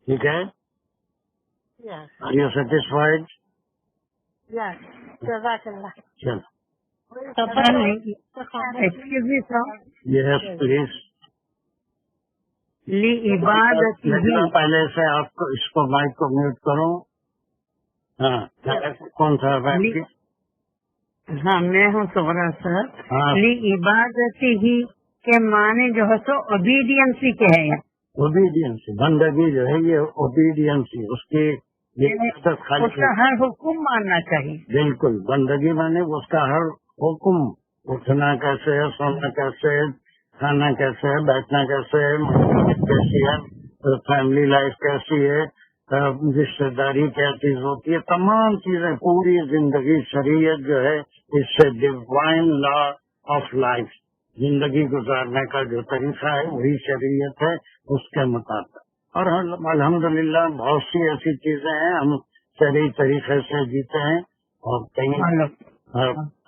ٹھیک ہے. Are you satisfied? جزاک اللہ. چلو. Excuse me sir. Yes please. عبادت پہلے سے آپ کو اس کو مائک کو میوٹ کرو. ہاں کون سا بینک؟ ہاں میں ہوں صبرا سر. عبادت ہی کے معنی جو ہے سو اوبیڈینسی کے ہے. اوبیڈینسی بندگی جو ہے یہ اوبیڈینسی اس کی اس کا ہر حکم ماننا چاہیے. بالکل بندگی مانے اس کا ہر حکم. اٹھنا کیسے ہے, سونا کیسے ہے, کھانا کیسے ہے, بیٹھنا کیسے ہے, کیسی ہے, فیملی لائف کیسی ہے, رشتے داری کیا چیز ہوتی ہے, تمام چیزیں پوری زندگی شریعت جو ہے اس سے ڈیوائن لا آف لائف زندگی گزارنے کا جو طریقہ ہے وہی شریعت ہے اس کے مطابق. اور الحمدللہ بہت سی ایسی چیزیں ہیں ہم صحیح طریقے سے جیتے ہیں اور کہیں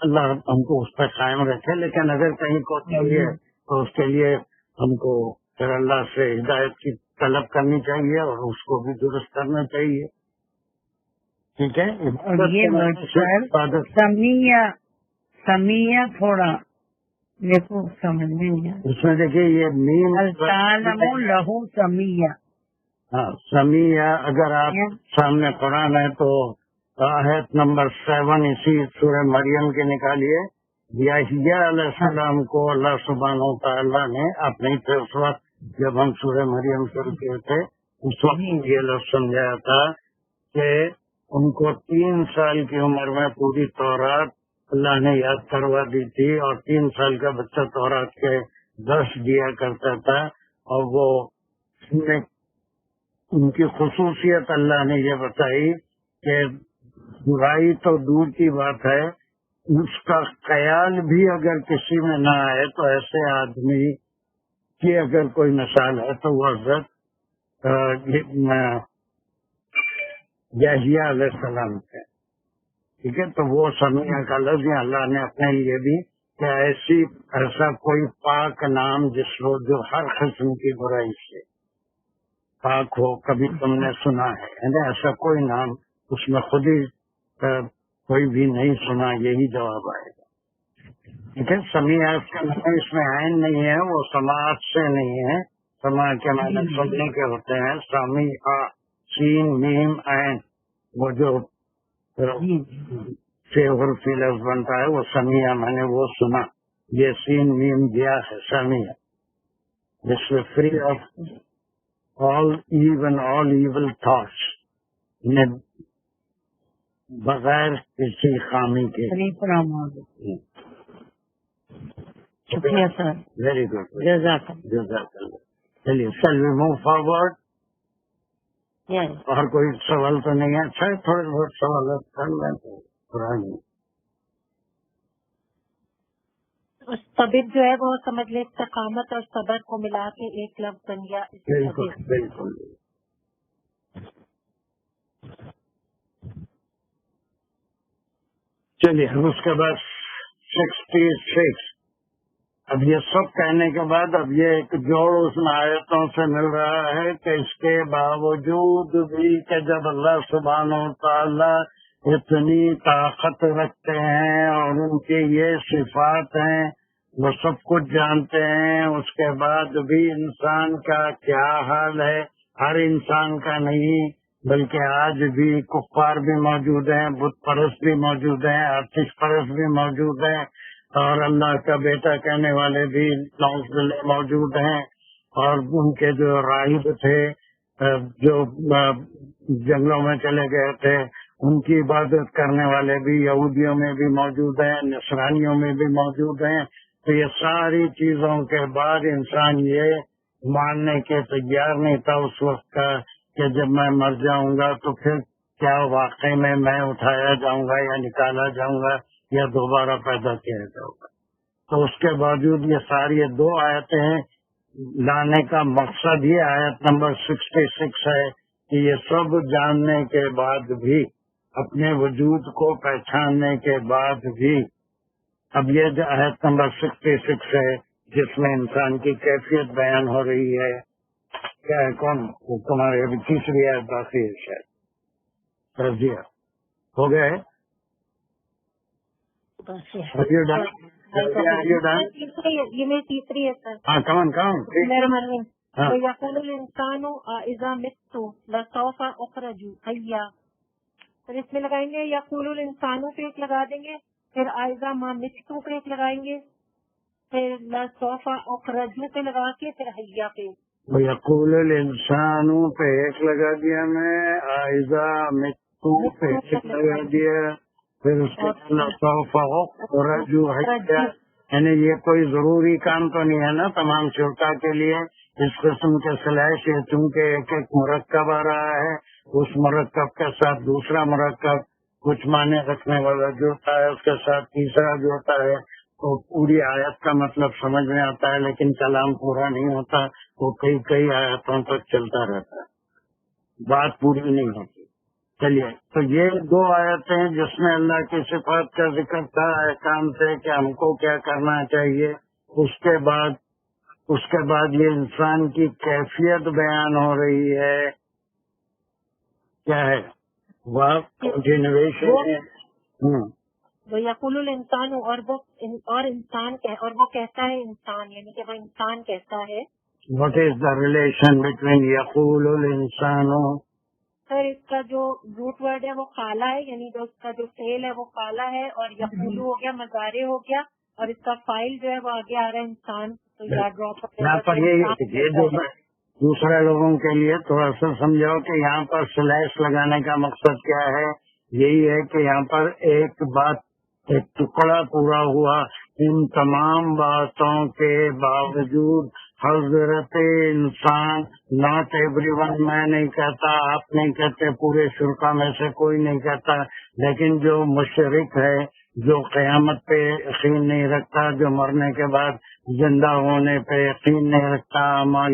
اللہ ہم کو اس پہ قائم رکھے. لیکن اگر کہیں کو چاہیے تو اس کے لیے ہم کو پھر اللہ سے ہدایت کی طلب کرنی چاہیے اور اس کو بھی درست کرنا چاہیے. ٹھیک ہے. سمیہ تھوڑا دیکھو سمجھ میں نہیں آیا. اس میں دیکھیے یہ مین لہو سمیہ. ہاں سمیہ اگر آپ سامنے قرآن ہے تو آیت نمبر 7 اسی سورہ مریم کے نکالیے. یحییٰ علیہ السلام کو اللہ سبحانہ و تعالیٰ نے آپ نہیں تھے اس وقت جب ہم سورہ مریم شروع کیے تھے اس وقت یہ لفظ سمجھایا تھا کہ ان کو 3 سال کی عمر میں پوری تورات اللہ نے یاد کروا دی تھی اور 3 سال کا بچہ تورات کے درس دیا کرتا تھا. اور وہ ان کی خصوصیت اللہ نے یہ بتائی کہ برائی تو دور کی بات ہے اس کا خیال بھی اگر کسی میں نہ آئے تو ایسے آدمی کی اگر کوئی مثال ہے تو وہ حضرت یحییٰ علیہ السلام تھے. ٹھیک ہے. تو وہ سمیہ کا لفظ اللہ نے اپنے لیے بھی کہ ایسا کوئی پاک نام جو ہر قسم کی برائی سے پاک ہو، کبھی تم نے سنا ہے نا؟ ایسا کوئی نام اس میں خود ہی کوئی بھی نہیں سنا، یہی جواب آئے گا. ٹھیک ہے. سمیع کا نام اس میں عین نہیں ہے، وہ سماعت سے نہیں ہے. سماع کے معنی سننے کے ہوتے ہیں. سمیع سین میم عین، وہ جو حرفی لفظ بنتا ہے وہ سمیع، میں نے وہ سنا. یہ سین میم دیا ہے سمیع. جس میں free of all evil thoughts، بغیر کسی خامی کے. شکریہ سر. Very good. جزاک اللہ. چلیے shall we move forward؟ اور کوئی سوال تو نہیں ہے؟ اچھا تھوڑے بہت سوالات کر لیں تو پرانی. صبر جو ہے وہ سمجھ لے استقامت اور صبر کو ملا کے ایک لفظ بن گیا. بالکل بالکل. چلیے اس کے بعد 66. اب یہ سب کہنے کے بعد اب یہ ایک جوڑ اس آیتوں سے مل رہا ہے کہ اس کے باوجود بھی کہ جب اللہ سبحانہ و تعالی اتنی طاقت رکھتے ہیں اور ان کی یہ صفات ہیں، وہ سب کچھ جانتے ہیں، اس کے بعد بھی انسان کا کیا حال ہے؟ ہر انسان کا نہیں، بلکہ آج بھی کفار بھی موجود ہیں، بت پرست بھی موجود ہیں، آتش پرست بھی موجود ہیں، اور اللہ کا بیٹا کہنے والے بھی موجود ہیں. اور ان کے جو راہب تھے، جو جنگلوں میں چلے گئے تھے، ان کی عبادت کرنے والے بھی یہودیوں میں بھی موجود ہیں، نصرانیوں میں بھی موجود ہیں. تو یہ ساری چیزوں کے بعد انسان یہ ماننے کے تیار نہیں تھا اس وقت کا کہ جب میں مر جاؤں گا تو پھر کیا واقعی میں اٹھایا جاؤں گا یا نکالا جاؤں گا یا دوبارہ پیدا کیا جاؤں گا. تو اس کے باوجود یہ ساری 2 آیتیں لانے کا مقصد یہ آیت نمبر 66 ہے کہ یہ سب جاننے کے بعد بھی، اپنے وجود کو پہچاننے کے بعد بھی، اب یہ جو آیت نمبر 66 ہے جس میں انسان کی کیفیت بیان ہو رہی ہے. کیا ہے؟ کون تمہارے ابھی تیسری آیت باقی ہے شاید. رضیہ ہو گئے؟ یہ میری تیسری ہے سر. ہاں کون یقول الانسان اذا مت لسوف اخرج حیا. پھر اس میں لگائیں گے یقول الانسانوں پہ ایک لگا دیں گے، پھر اذا ما متو پہ ایک لگائیں گے، پھر لسوف اخرج پہ لگا کے پھر حیا پہ. یقول الانسان پہ ایک لگا دیا میں، اذا متو پہ ایک لگا دیا، پھر اس کے لسوف اخرج حیا. یعنی یہ کوئی ضروری کام تو نہیں ہے نا تمام شرکا کے لیے اس قسم کے سلیش، چونکہ ایک ایک مرکب آ رہا ہے، اس مرکب کے ساتھ دوسرا مرکب کچھ معنی رکھنے والا جڑتا ہے، اس کے ساتھ تیسرا جڑتا ہے، تو پوری آیت کا مطلب سمجھ میں آتا ہے، لیکن کلام پورا نہیں ہوتا، وہ کئی آیتوں تک چلتا رہتا ہے، بات پوری نہیں ہوتی. چلیے تو یہ 2 آیتیں جس میں اللہ کی صفات کا ذکر تھا، احکام تھے کہ ہم کو کیا کرنا چاہیے. اس کے بعد یہ انسان کی کیفیت بیان ہو رہی ہے. کیا ہے وہ کنٹینویشن ہے. وہ یقول الانسان اور وہ کہتا ہے انسان، یعنی کہ وہ انسان کہتا ہے. What is the relation between یقول الانسان؟ سر اس کا جو روٹ ورڈ ہے وہ قالا ہے، یعنی جو اس کا جو فعل ہے وہ قالا ہے، اور یقول ہو گیا مضارع ہو گیا، اور اس کا فائل جو ہے وہ آگے آ رہا ہے انسان. تو یہاں پر یہ جو دوسرے لوگوں کے لیے تھوڑا سا سمجھاؤ کہ یہاں پر سلیش لگانے کا مقصد کیا ہے. یہی ہے کہ یہاں پر ایک ٹکڑا پورا ہوا. ان تمام باتوں کے باوجود حضرت انسان، ناٹ ایوری ون، میں نہیں کہتا، آپ نہیں کہتے، پورے شرکا میں سے کوئی نہیں کہتا، لیکن جو مشرک ہے، جو قیامت پہ یقین نہیں رکھتا، جو مرنے کے بعد زندہ ہونے پہ یقین نہیں رکھتا، اعمال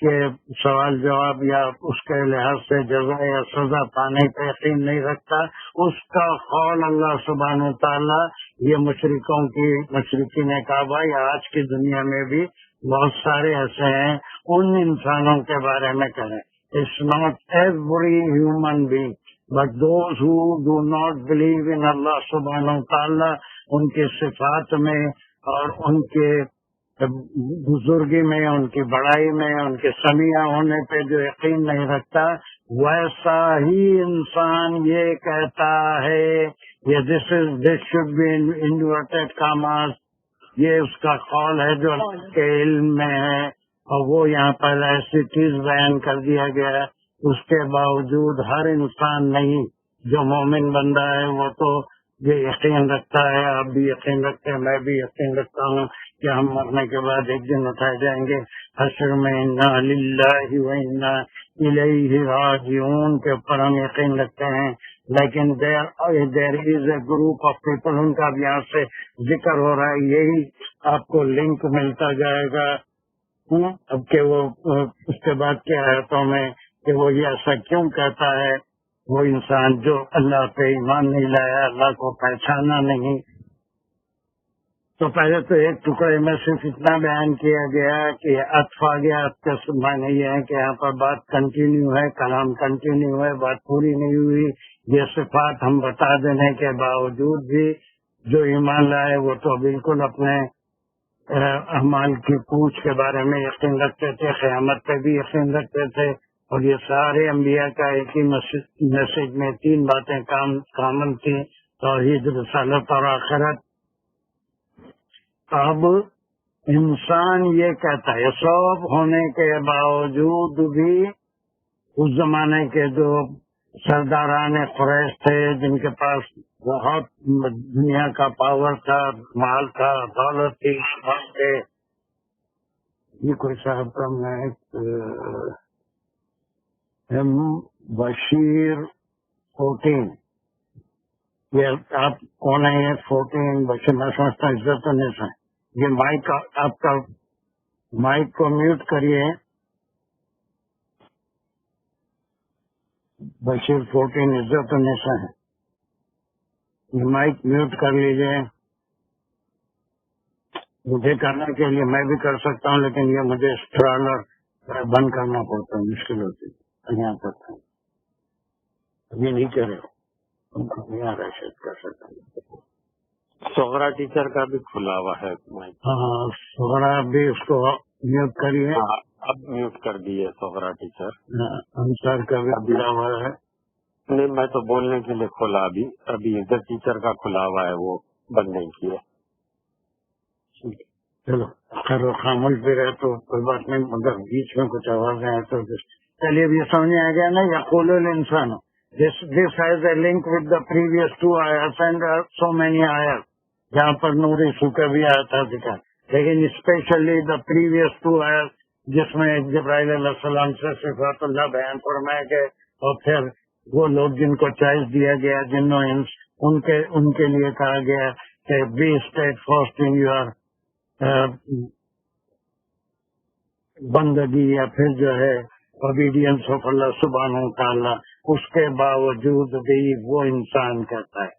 کے سوال جواب یا اس کے لحاظ سے جزا یا سزا پانے پہ یقین نہیں رکھتا، اس کا قول اللہ سبحانہ تعالیٰ یہ مشرکین کعبہ یا آج کی دنیا میں بھی بہت سارے ایسے ہیں، ان انسانوں کے بارے میں کہیں it's not every human being but those who do not believe in Allah سبحانہ تعالیٰ، ان کے صفات میں اور ان کے بزرگی میں، ان کی بڑائی میں، ان کے سمیع ہونے پہ جو یقین نہیں رکھتا، ویسا ہی انسان یہ کہتا ہے یہ this should be inverted commas, یہ اس کا قول ہے جو اللہ کے علم میں ہے، اور وہ یہاں پر ایسی چیز بیان کر دیا گیا ہے۔ اس کے باوجود ہر انسان نہیں، جو مومن بندہ ہے وہ تو یہ یقین رکھتا ہے، آپ بھی یقین رکھتے ہیں، میں بھی یقین رکھتا ہوں کہ ہم مرنے کے بعد ایک دن اٹھائے جائیں گے حشر میں، انا للہ و انا الیہ راجعون کے اوپر ہم یقین رکھتے ہیں۔ لیکن دیر از اے گروپ آف پیپل، ان کا بھی یہاں سے ذکر ہو رہا ہے، یہی آپ کو لنک ملتا جائے گا اب کہ وہ اس کے بعد کے آیتوں میں کہ وہ یہ ایسا کیوں کہتا ہے، وہ انسان جو اللہ پہ ایمان نہیں لایا، اللہ کو پہچانا نہیں۔ تو پہلے تو ایک ٹکڑے میں صرف اتنا بیان کیا گیا کہ عطف آ گیا، عطف کا معنی یہ ہے کہ یہاں پر بات کنٹینیو ہے، کلام کنٹینیو ہے، بات پوری نہیں ہوئی۔ یہ صفات ہم بتا دینے کے باوجود بھی جو ایمان لائے وہ تو بالکل اپنے اعمال کی پوچھ کے بارے میں یقین رکھتے تھے، قیامت پہ بھی یقین رکھتے تھے، اور یہ سارے انبیاء کا ایک ہی میسج میں تین باتیں کامن تھی، توحید، رسالت اور آخرت۔ اب انسان یہ کہتا ہے، سب ہونے کے باوجود بھی اس زمانے کے جو سرداران قریش تھے، جن کے پاس بہت دنیا کا پاور تھا، مال تھا، دولت تھی، یہ کوئی صاحب کا میں بشیر 14، یہ آپ کون ہیں؟ یہ 14 بشیر، میں سمجھتا ہوں عزت النساء۔ یہ مائک، آپ کا مائک کو میوٹ کریے، بشیر 14 عزت النساء ہے، یہ مائک میوٹ کر لیجئے۔ مجھے کرنے کے لیے میں بھی کر سکتا ہوں، لیکن یہ مجھے اسٹرالر بند کرنا پڑتا ہے، مشکل ہوتی ہے یہاں تک۔ یہ نہیں کرے نہیں آ رہا، شاید کر سکتا ہوں۔ سغرا ٹیچر کا بھی کھلا ہوا ہے مائک۔ ہاں، سغرا بھی اس کو میوٹ کریے۔ اب میوٹ کر دیے سغرا ٹیچر۔ انصار کا بھی کھلا ہوا ہے۔ نہیں، میں تو بولنے کے لیے کھولا، ابھی عزت ٹیچر کا کھلا ہوا ہے، وہ بند نہیں کیا۔ چلو خیر و خاموش بھی رہے تو کوئی بات نہیں، مگر بیچ میں کچھ آوازیں آئے تو چلیے اب یہ سمجھ آ گیا نا، یقول الانسان this has a link with the previous 2 ayats and so many ayats جہاں پر نور یسوع کا بھی آیا تھا ذکر، لیکن اسپیشلی دا پریویس 2 ayats جس میں جبرائیل علیہ السلام سے صفات اللہ بیان فرمائے گئے، اور پھر وہ لوگ جن کو چوائس دیا گیا، جن ان کے لیے کہا گیا کہ be steadfast in your بندگی یا پھر جو ہے اوبیڈینس آف اللہ سبحانہ وتعالی، اس کے باوجود بھی وہ انسان کہتا ہے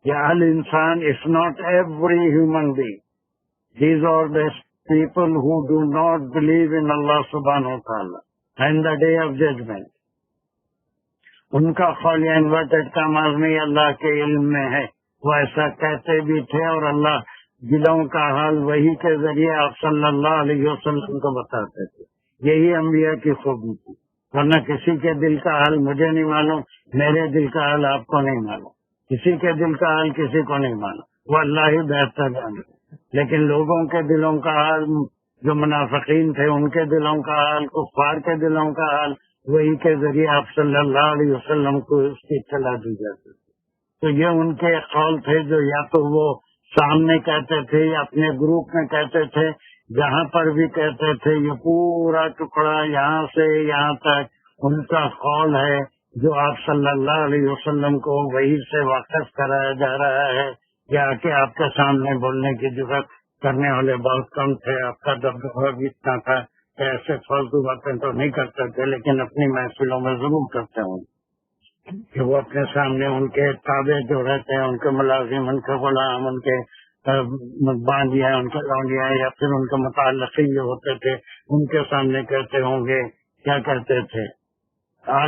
یا الانسان is not every human being, these are the people who do not believe in Allah subhanahu wa ta'ala and the day of judgment۔ ان کا قول یا انورٹڈ کا معنی اللہ کے علم میں ہے، وہ ایسا کہتے بھی تھے، اور اللہ دلوں کا حال وہی کے ذریعے آپ صلی اللہ علیہ وسلم کو بتاتے تھے۔ یہی انبیاء کی خوبی تھی، ورنہ کسی کے دل کا حال مجھے نہیں معلوم، میرے دل کا حال آپ کو نہیں معلوم، کسی کے دل کا حال کسی کو نہیں معلوم، وہ اللہ ہی بہتر جانتے۔ لیکن لوگوں کے دلوں کا حال، جو منافقین تھے ان کے دلوں کا حال، کفار کے دلوں کا حال، وہی کے ذریعے آپ صلی اللہ علیہ وسلم کو اس کی اطلاع دی جاتی تھی۔ تو یہ ان کے قول تھے جو یا تو وہ سامنے کہتے تھے یا اپنے گروپ میں کہتے تھے، جہاں پر بھی کہتے تھے، یہ پورا ٹکڑا یہاں سے یہاں تک ان کا قول ہے جو آپ صلی اللہ علیہ وسلم کو وحی سے واقف کرایا جا رہا ہے، یا کہ آپ کے سامنے بولنے کی جرات کرنے والے بہت کم تھے، آپ کا دبدبہ بھی اتنا تھا ایسے فالتو باتیں تو نہیں کرتے تھے، لیکن اپنی محفلوں میں ضرور کرتے ہوں کہ وہ اپنے سامنے ان کے تابع جو رہتے ہیں، ان کے ملازم، ان کے غلام، ان کے باندیاں، ان کے لونڈیاں، یا پھر ان کے متعلقی جو ہوتے تھے، ان کے سامنے کہتے ہوں گے کیا کہتے تھے؟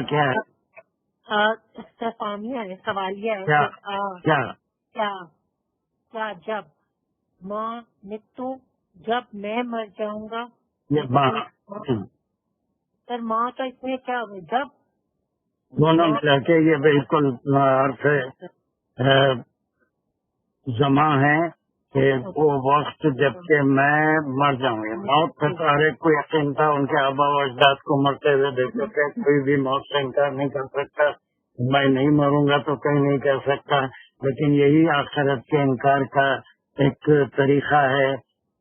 کیا ہے؟ استفہامیہ ہے، سوالیہ ہے. کیا کیا جب ماں متو، جب میں مر جاؤں گا. یہ ماں سر ماں کا اس میں کیا ہو، جب دونوں ملا کے یہ بالکل حرف زماں ہے کہ وہ وقت جب کہ میں مر جاؤں گا. موت پہ تو ہر ایک کو یقین تھا، ان کے آبا و اجداد کو مرتے ہوئے دیکھتے تھے، کوئی بھی موت سے انکار نہیں کر سکتا. میں نہیں مروں گا تو کہیں نہیں کہہ سکتا، لیکن یہی آخرت کے انکار کا ایک طریقہ ہے.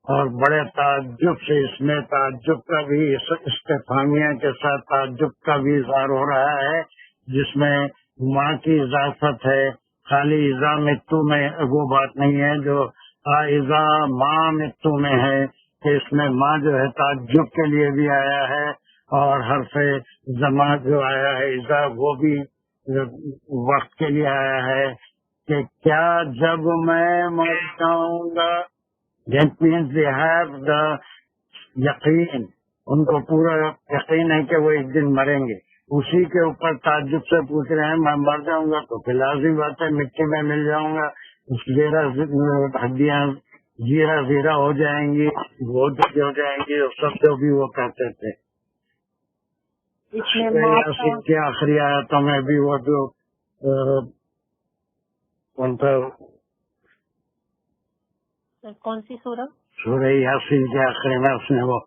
اور بڑے تعجب سے اس میں تعجب کا بھی، استفہامیہ کے ساتھ تعجب کا بھی اظہار ہو رہا ہے، جس میں ماں کی اضافت ہے. خالی اذا متو میں وہ بات نہیں ہے جو اذا ماں متو میں ہے، کہ اس میں ماں جو ہے تعجب کے لیے بھی آیا ہے، اور حرف زماں جو آیا ہے اذا، وہ بھی وقت کے لیے آیا ہے کہ کیا جب میں مر جاؤں گا. That means they have the یقین، ان کو پورا یقین ہے کہ وہ ایک دن مریں گے. اسی کے اوپر تعجب سے پوچھ رہے ہیں میں مر جاؤں گا تو پھر لازم بات ہے مٹی میں مل جاؤں گا، ہڈیاں زیرہ زیرہ ہو جائیں گی، وہ ہو جائیں گی، اور سب جو بھی وہ کہتے تھے. یاسین کے آخری آیتوں میں بھی وہ جو کون سی سورہ؟ سورہ یاسین کے آخری میں اس نے وہ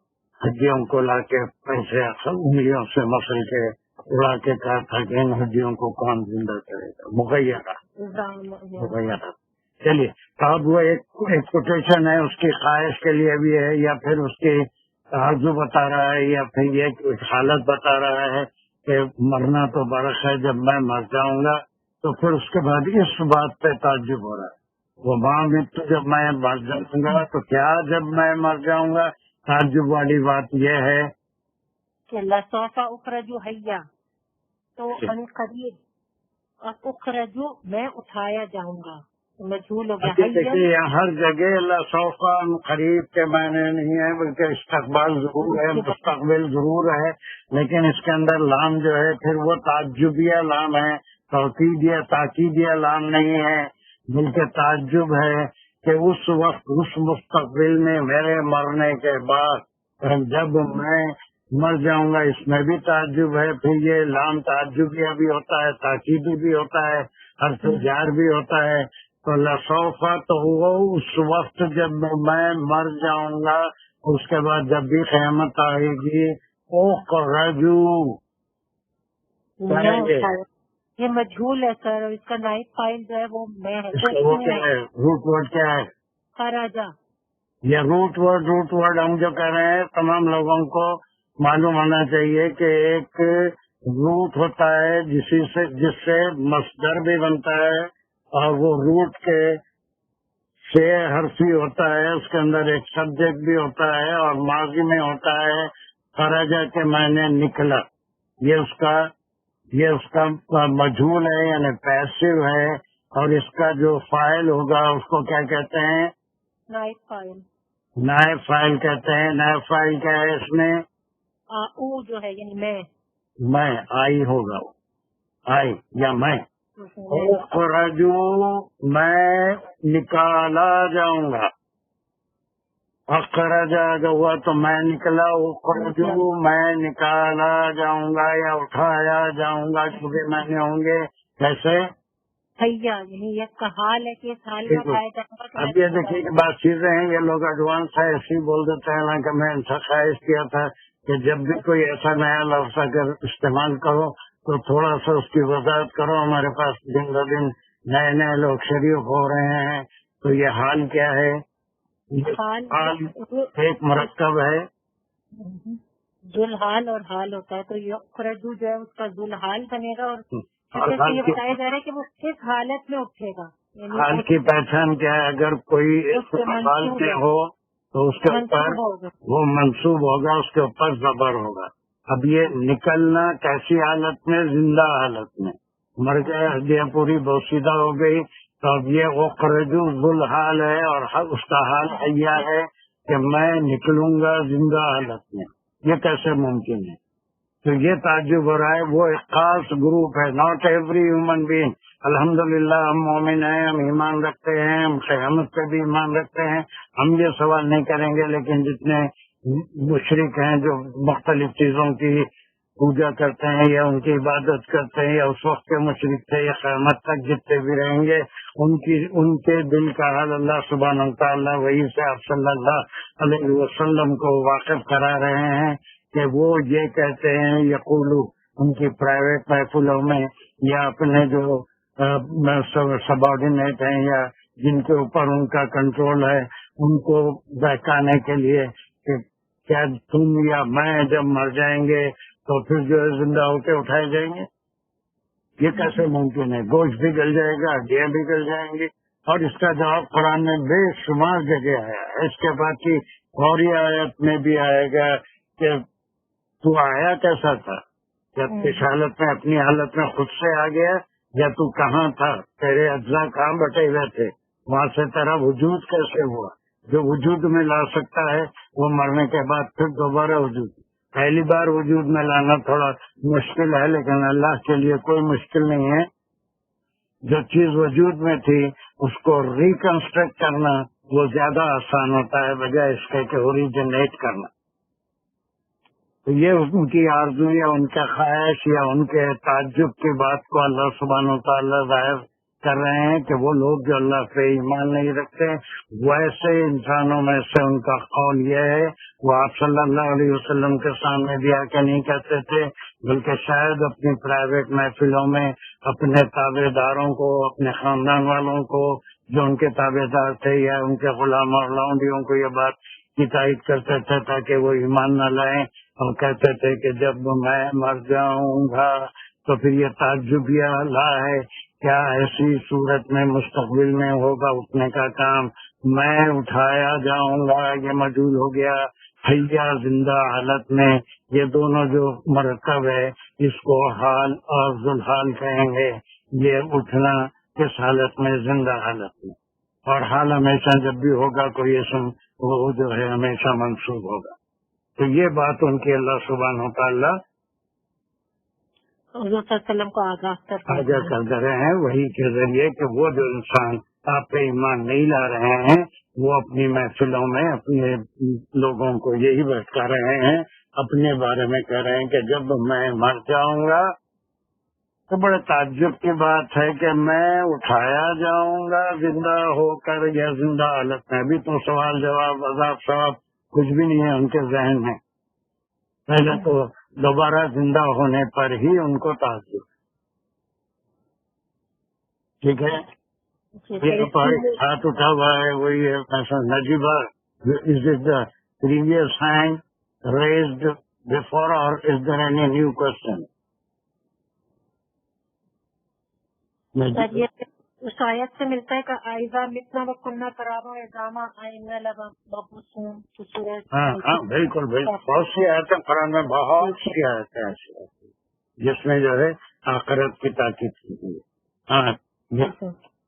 ہڈیوں کو لا کے پیسے انگلیوں سے مسل کے اڑا کے کہا تھا کہ ان ہڈیوں کو کون زندہ کرے گا، مغیرہ. چلیے تو اب وہ ایک کوٹیشن ہے، اس کی خواہش کے لیے بھی ہے، یا پھر اس کی آرزو بتا رہا ہے، یا پھر یہ ایک حالت بتا رہا ہے کہ مرنا تو برق ہے، جب میں مر جاؤں گا. تو پھر اس کے بعد اس بات پہ تعجب ہو رہا ہے، وہ ماں متو جب میں مر جاؤں گا تو کیا جب میں مر جاؤں گا. تعجب والی بات یہ ہے کہ لسوف اخرج حیا، تو ان قریب اخرج میں اٹھایا جاؤں گا، مجھول ہو گیا. دیکھیے ہر جگہ لسوف قریب کے معنی نہیں ہے، بلکہ استقبال ضرور ہے، مستقبل ضرور ہے، لیکن اس کے اندر لام جو ہے پھر وہ تعجبیہ لام ہے، تاکیدیہ لام نہیں ہے، بلکہ تعجب ہے کہ اس وقت، اس مستقبل میں میرے مرنے کے بعد جب میں مر جاؤں گا، اس میں بھی تعجب ہے. پھر یہ لام تعجبیہ بھی ہوتا ہے، تاکیدی بھی ہوتا ہے، حرف جار بھی ہوتا ہے. تو لسوفا تو وہ اس وقت جب میں مر جاؤں گا، اس کے بعد جب بھی قیامت آئے گی اخرجو. یہ مجھول ہے سر، اور اس کا نائب فائل جو ہے وہ میں ہے. روٹ ورڈ کیا ہے؟ خراجہ. یہ روٹ ورڈ ہم جو کہہ رہے ہیں تمام لوگوں کو معلوم ہونا چاہیے کہ ایک روٹ ہوتا ہے جس سے مصدر بھی بنتا ہے، اور وہ روٹ کے سے حرفی ہوتا ہے، اس کے اندر ایک سبجیکٹ بھی ہوتا ہے، اور ماضی میں ہوتا ہے خراجہ کے معنی نکلا. یہ اس کا مجھول ہے، یعنی پیسو ہے، اور اس کا جو فاعل ہوگا اس کو کیا کہتے ہیں؟ نائب فائل. نائب فائل کہتے ہیں. نائب فائل کیا ہے اس میں؟ او جو ہے یعنی میں آئی ہوگا، آئی یا میں. اخرجو میں نکالا جاؤں گا. اخرجا جو ہوا تو میں نکلا، اخرجو میں نکالا جاؤں گا یا اٹھایا جاؤں گا، کیونکہ میں نے ہوں گے. کیسے؟ یعنی یہ کا حال ہے کہ اس حال میں اٹھایا جائے گا. اب یہ دیکھیے کہ بات چیزیں ہیں، یہ لوگ ایڈوانس ہے ایسے ہی بول دیتے ہیں. کہ میں ان سے خواہش کیا تھا کہ جب بھی کوئی ایسا نیا لفظ اگر استعمال کرو تو تھوڑا سا اس کی وضاحت کرو. ہمارے پاس دن بہ دن نئے لوگ شریک ہو رہے ہیں. تو یہ حال کیا ہے؟ حال ایک مرکب ہے، ذوالحال اور حال ہوتا ہے. تو یہ اخرجو جو ہے اس کا ذوالحال بنے گا، اور یہ بتایا جا رہا ہے کہ وہ کس حالت میں اٹھے گا. حال کی پہچان کیا ہے؟ اگر کوئی حال میں ہو تو اس کے اوپر وہ منصوب ہوگا، اس کے اوپر زبر ہوگا. اب یہ نکلنا کیسی حالت میں؟ زندہ حالت میں. مر گئے، ہڈیاں پوری بوسیدہ ہو گئی، تو اب یہ اخرجو ذل حال ہے، اور اس کا حال حیا ہے کہ میں نکلوں گا زندہ حالت میں. یہ کیسے ممکن ہے؟ تو یہ تعجب ہو رہا ہے. وہ ایک خاص گروپ ہے، ناٹ ایوری ہیومن بینگ. الحمدللہ ہم مومن ہیں، ہم ایمان رکھتے ہیں، ہم قیامت پہ بھی ایمان رکھتے ہیں. ہم یہ سوال نہیں کریں گے، لیکن جتنے مشرک ہیں جو مختلف چیزوں کی پوجا کرتے ہیں یا ان کی عبادت کرتے ہیں، یا اس وقت کے مشرک تھے یا قیامت تک جتنے بھی رہیں گے، ان کے دل کا حال اللہ سبحانہ و تعالیٰ وہی سے آپ صلی اللہ علیہ وسلم کو واقف کرا رہے ہیں کہ وہ یہ کہتے ہیں، یقولو ان کی پرائیویٹ محفلوں میں یا اپنے جو سبارڈینیٹ ہیں یا جن کے اوپر ان کا کنٹرول ہے، ان کو بہکانے کے لیے کہ کیا تم یا میں جب مر جائیں گے تو پھر جو ہے زندہ ہو کے اٹھائے جائیں گے. یہ کیسے ممکن ہے؟ گوشت بھی گل جائے گا، ہڈیاں بھی گل جائیں گی. اور اس کا جواب قرآن میں بے شمار جگہ آیا ہے. اس کے بعد کی فوری آیت میں بھی آئے گا کہ تو آیا کیسا تھا؟ جب کس حالت میں؟ اپنی حالت میں خود سے آ گیا، یا تو کہاں تھا؟ تیرے اجزاء کہاں بٹے ہوئے تھے؟ وہاں سے تیرا وجود کیسے ہوا؟ جو وجود میں لا سکتا ہے وہ مرنے کے بعد پھر دوبارہ وجود. پہلی بار وجود میں لانا تھوڑا مشکل ہے، لیکن اللہ کے لیے کوئی مشکل نہیں ہے. جو چیز وجود میں تھی اس کو ریکنسٹرکٹ کرنا وہ زیادہ آسان ہوتا ہے بجائے اس کے کہ اوریجنیٹ کرنا. تو یہ ان کی آرزو یا ان کا خواہش یا ان کے تعجب کی بات کو اللہ سبحانہ و تعالیٰ ظاہر کر رہے ہیں کہ وہ لوگ جو اللہ پہ ایمان نہیں رکھتے، ویسے انسانوں میں سے ان کا قول یہ ہے. وہ آپ صلی اللہ علیہ وسلم کے سامنے بھی آ کے نہیں کہتے تھے، بلکہ شاید اپنی پرائیویٹ محفلوں میں اپنے تابع داروں کو، اپنے خاندان والوں کو جو ان کے تابع دار تھے یا ان کے غلام اور لونڈیوں کو یہ بات کی تائید کرتے تھے تاکہ وہ ایمان نہ لائیں، اور کہتے تھے کہ جب میں مر جاؤں گا تو پھر یہ تعجب یہ اللہ ہے، کیا ایسی صورت میں مستقبل میں ہوگا اٹھنے کا کام؟ میں اٹھایا جاؤں گا، یہ مجہول ہو گیا. حیا زندہ حالت میں، یہ دونوں جو مرکب ہے اس کو حال اور ذوالحال کہیں گے. یہ اٹھنا کس حالت میں؟ زندہ حالت میں. اور حال ہمیشہ جب بھی ہوگا کوئی اسم وہ جو ہے ہمیشہ منصوب ہوگا. تو یہ بات ان کی اللہ سبحانہ و تعالیٰ حضور صلی اللہ علیہ وسلم کو آگاہ کر رہے ہیں وہی کے ذریعے کہ وہ جو انسان آپ پہ ایمان نہیں لا رہے ہیں وہ اپنی محفلوں میں اپنے لوگوں کو یہی بھٹکا رہے ہیں، اپنے بارے میں کہہ رہے ہیں کہ جب میں مر جاؤں گا تو بڑے تعجب کی بات ہے کہ میں اٹھایا جاؤں گا زندہ ہو کر یا زندہ حالت میں. ابھی تو سوال جواب عذاب ثواب کچھ بھی نہیں ہے ان کے ذہن میں. پہلے تو دوبارہ زندہ ہونے پر ہی ان کو تعجب. ٹھیک ہے، ہاتھ اٹھا ہوا ہے وہی ہے Najiba. Is it the previous hand raised before اور از دیر اینی نیو کوشچن؟ شاید سے ملتا ہے کہ آئزہ متنا وکنہ ترابا اعظامہ آئینہ لبا مبوسون کی صورت. ہاں بالکل بالکل. بہت سی آیتیں قرآن میں، بہت سی آیتیں ایسی ہیں جس میں جو ہے آخرت کی تاکید کی گئی. ہاں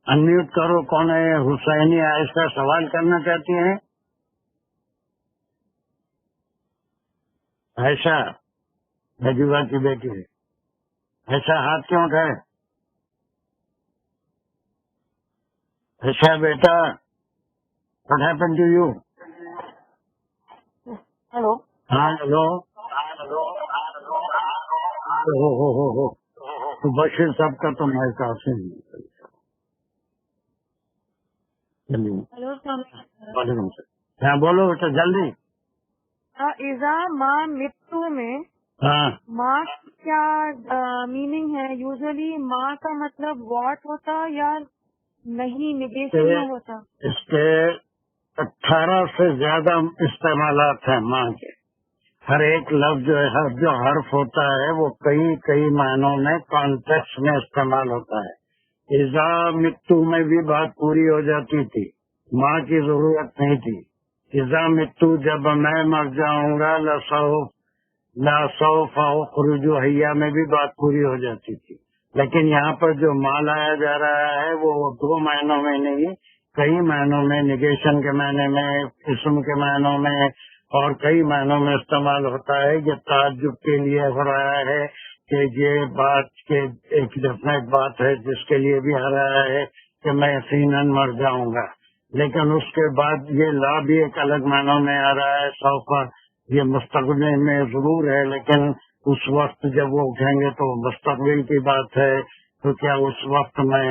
انمیوٹ کرو. کون ہے؟ حسینی عائشہ سوال کرنا چاہتی ہیں. عائشہ نجیبہ کی بیٹی ہے. ایسا ہاتھ کیوں اٹھائے؟ عائشہ بیٹا what happened to you؟ Hello. ہاں ہلو. تو بشیر صاحب کا تو میں کافی ہلو. وعلیکم السلام. ہاں بولو بیٹا جلدی. ایزا ماں مٹو میں ہاں ماں کیا میننگ ہے؟ یوزلی ماں کا مطلب واٹ ہوتا یا نہیں نیگیشن میں ہوتا؟ اس کے 18 سے زیادہ استعمالات ہیں ماں کے. ہر ایک لفظ جو ہے جو حرف ہوتا ہے وہ کئی معنوں میں کانٹیکسٹ میں استعمال ہوتا ہے. اذا متو میں بھی بات پوری ہو جاتی تھی، ماں کی ضرورت نہیں تھی. اذا متو جب میں مر جاؤں گا لسوف اخرج حیا میں بھی بات پوری ہو جاتی تھی، لیکن یہاں پر جو ما لایا جا رہا ہے وہ 2 معنوں میں نہیں، کئی معنوں میں، نگیشن کے معنی میں، اسم کے معنوں میں، اور کئی معنوں میں استعمال ہوتا ہے۔ یہ تعجب کے لیے ہو رہا ہے کہ یہ بات کے ایک ڈیفینیٹ بات ہے جس کے لیے بھی آ رہا ہے کہ میں یقیناً مر جاؤں گا، لیکن اس کے بعد یہ لا بھی ایک الگ معنوں میں آ رہا ہے۔ سوف یہ مستقبل میں ضرور ہے، لیکن اس وقت جب وہ اٹھیں گے تو مستقبل کی بات ہے، تو کیا اس وقت میں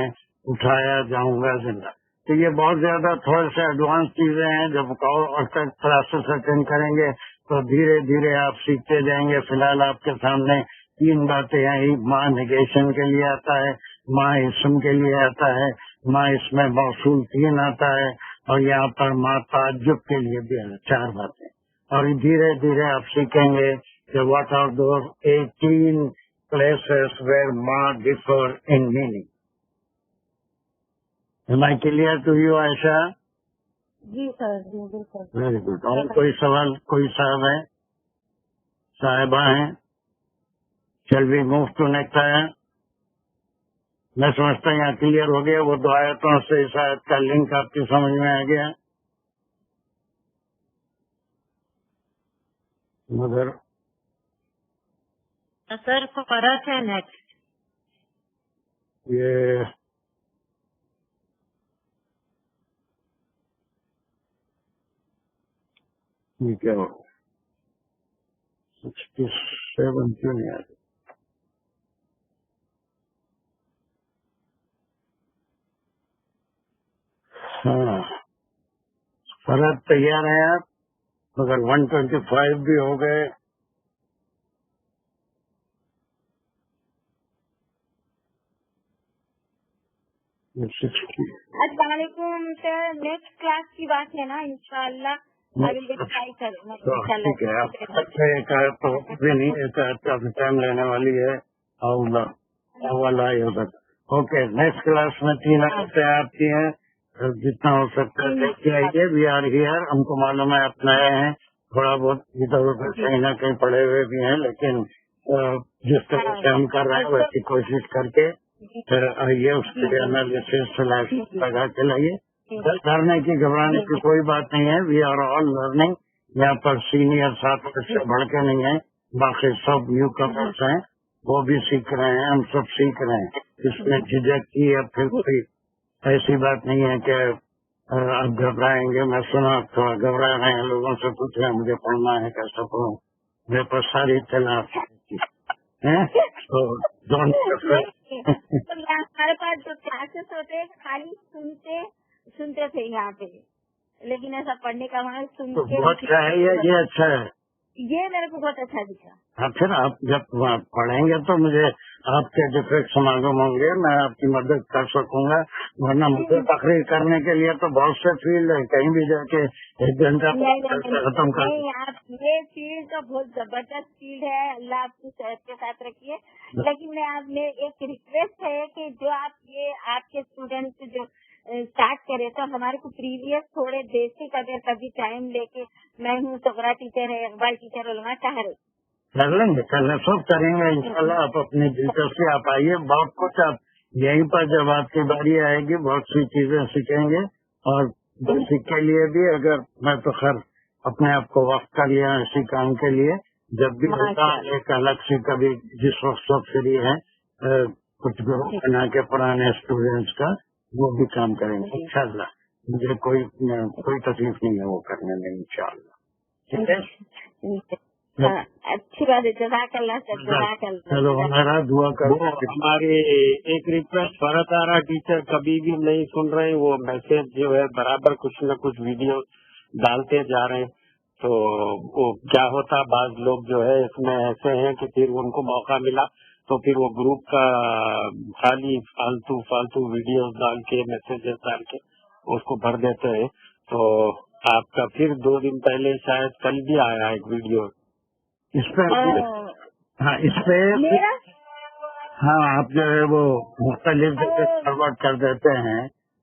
اٹھایا جاؤں گا زندہ؟ تو یہ بہت زیادہ تھوڑے سے ایڈوانس چیزیں ہیں، جب کلاسز اٹینڈ کریں گے تو دھیرے دھیرے آپ سیکھتے جائیں گے۔ فی الحال آپ کے سامنے 3 باتیں آئی، ماں نگیشن کے لیے آتا ہے، ماں اسم کے لیے آتا ہے، ماں اس میں موصول 3 آتا ہے، اور یہاں پر ماں تعجب کے لیے بھی ہے 4 باتیں۔ اور دھیرے دھیرے آپ سیکھیں گے کہ what are those 18 places where ma differ in meaning. Am I clear to you, Aisha? جی سر، جی بالکل. Very good. اور کوئی سوال کوئی صاحب ہے، صاحبہ ہیں؟ Shall we move to next آیا؟ میں سمجھتا ہوں یہاں کلیئر ہو گیا، وہ 2 آیتوں سے اس آیت کا لنک آپ کی سمجھ میں آ گیا؟ مگر سر فرق ہے نیکسٹ. یہ کیا ہو 67 کیوں نہیں آتی؟ ہاں فرق تیار ہے آپ، مگر 125 بھی ہو گئے۔ السلام علیکم سر، نیکسٹ کلاس کی بات ہے نا انشاءاللہ؟ ٹھیک ہے، اچھا ایک آیت تو بھی نہیں، ایک آیت کافی ٹائم لینے والی ہے۔ اوکے، نیکسٹ کلاس میں 3 آیتیں آپ کی ہیں، جتنا ہو سکتا ہے دیکھ آئیے۔ وی آر ہیئر، ہم کو معلوم ہے آپ نئے ہیں، تھوڑا بہت ادھر ادھر کہیں نہ کہیں پڑے ہوئے بھی ہیں، لیکن جس طرح سے ہم کر رہے ہیں ویسی کوشش کر کے پھر آئیے، اس کے انالیسس لگا کے لائیے۔ ڈرنے کی گھبرانے کی کوئی بات نہیں ہے، وی آر آل لرننگ۔ یہاں پر سینئر 7 سے بڑھ کے نہیں ہیں، باقی سب نیو کمرس ہیں، وہ بھی سیکھ رہے ہیں، ہم سب سیکھ رہے ہیں۔ اس میں جھجک کی یا پھر کوئی ایسی بات نہیں ہے کہ آپ گھبرائیں گے۔ میں سنا تھوڑا گھبرا رہے ہیں، لوگوں سے پوچھ رہے ہیں مجھے پڑھنا ہے، کیسا پڑھوں؟ میرے پاس ساری اطلاع ہمارے پاس جو کلاسز ہوتے خالی سنتے تھے یہاں پہ، لیکن ایسا پڑھنے کا وہاں سن کے بہت اچھا ہے، یہ اچھا ہے، یہ میرے کو بہت اچھا دکھا۔ ہاں پھر آپ جب پڑھیں گے تو مجھے آپ کے ڈیفیکٹس معلوم ہوں گے، میں آپ کی مدد کر سکوں گا، ورنہ مجھے تقریر کرنے کے لیے تو بہت سے فیلڈ ہیں، کہیں بھی جا کے 1 گھنٹہ ختم کر۔ یہ فیلڈ تو بہت زبردست فیلڈ ہے، اللہ آپ کی صحت کے ساتھ رکھیے، لیکن میں آپ میں ایک ریکویسٹ ہے کہ جو آپ کے اسٹوڈینٹ جو اسٹارٹ کرے تو ہمارے کو پریویس تھوڑے بیسک اگر کبھی ٹائم لے کے، میں ہوں صغرا ٹیچر ہے، اقبال ٹیچر علما طاہر، کر لیں گے، سب کریں گے انشاءاللہ۔ آپ اپنی دلچسپی آپ آئیے، بہت کچھ آپ یہیں پر جب آپ کی باری آئے گی بہت سی چیزیں سیکھیں گے، اور بیسک کے لیے بھی اگر میں تو خیر اپنے آپ کو وقت کر لیا اسی کام کے لیے، جب بھی ہوتا ایک الگ سے کبھی جس وقت سب فری ہے کچھ گروپ بنا کے پرانے اسٹوڈینٹس کا وہ بھی کام کریں گے انشاءاللہ۔ مجھے کوئی تکلیف نہیں ہے وہ کرنے میں انشاءاللہ، ٹھیک ہے؟ اچھی بات ہے، جزاک اللہ سر، جزاک اللہ۔ چلو ہمارا دعا کرو۔ ہماری ایک ریکویسٹ فرت آ رہا ٹیچر کبھی بھی نہیں سن رہے ہیں، وہ میسج جو ہے برابر کچھ نہ کچھ ویڈیو ڈالتے جا رہے ہیں، تو وہ کیا ہوتا بعض لوگ جو ہے اس میں ایسے ہیں کہ پھر ان کو موقع ملا تو پھر وہ گروپ کا خالی فالتو ویڈیوز ڈال کے میسیجز ڈال کے اس کو بھر دیتے ہیں۔ تو آپ کا پھر 2 دن پہلے شاید کل بھی آیا ایک ویڈیو اس پہ، ہاں اس پہ ہاں آپ جو ہے وہ مختلف جگہ فارورڈ کر دیتے ہیں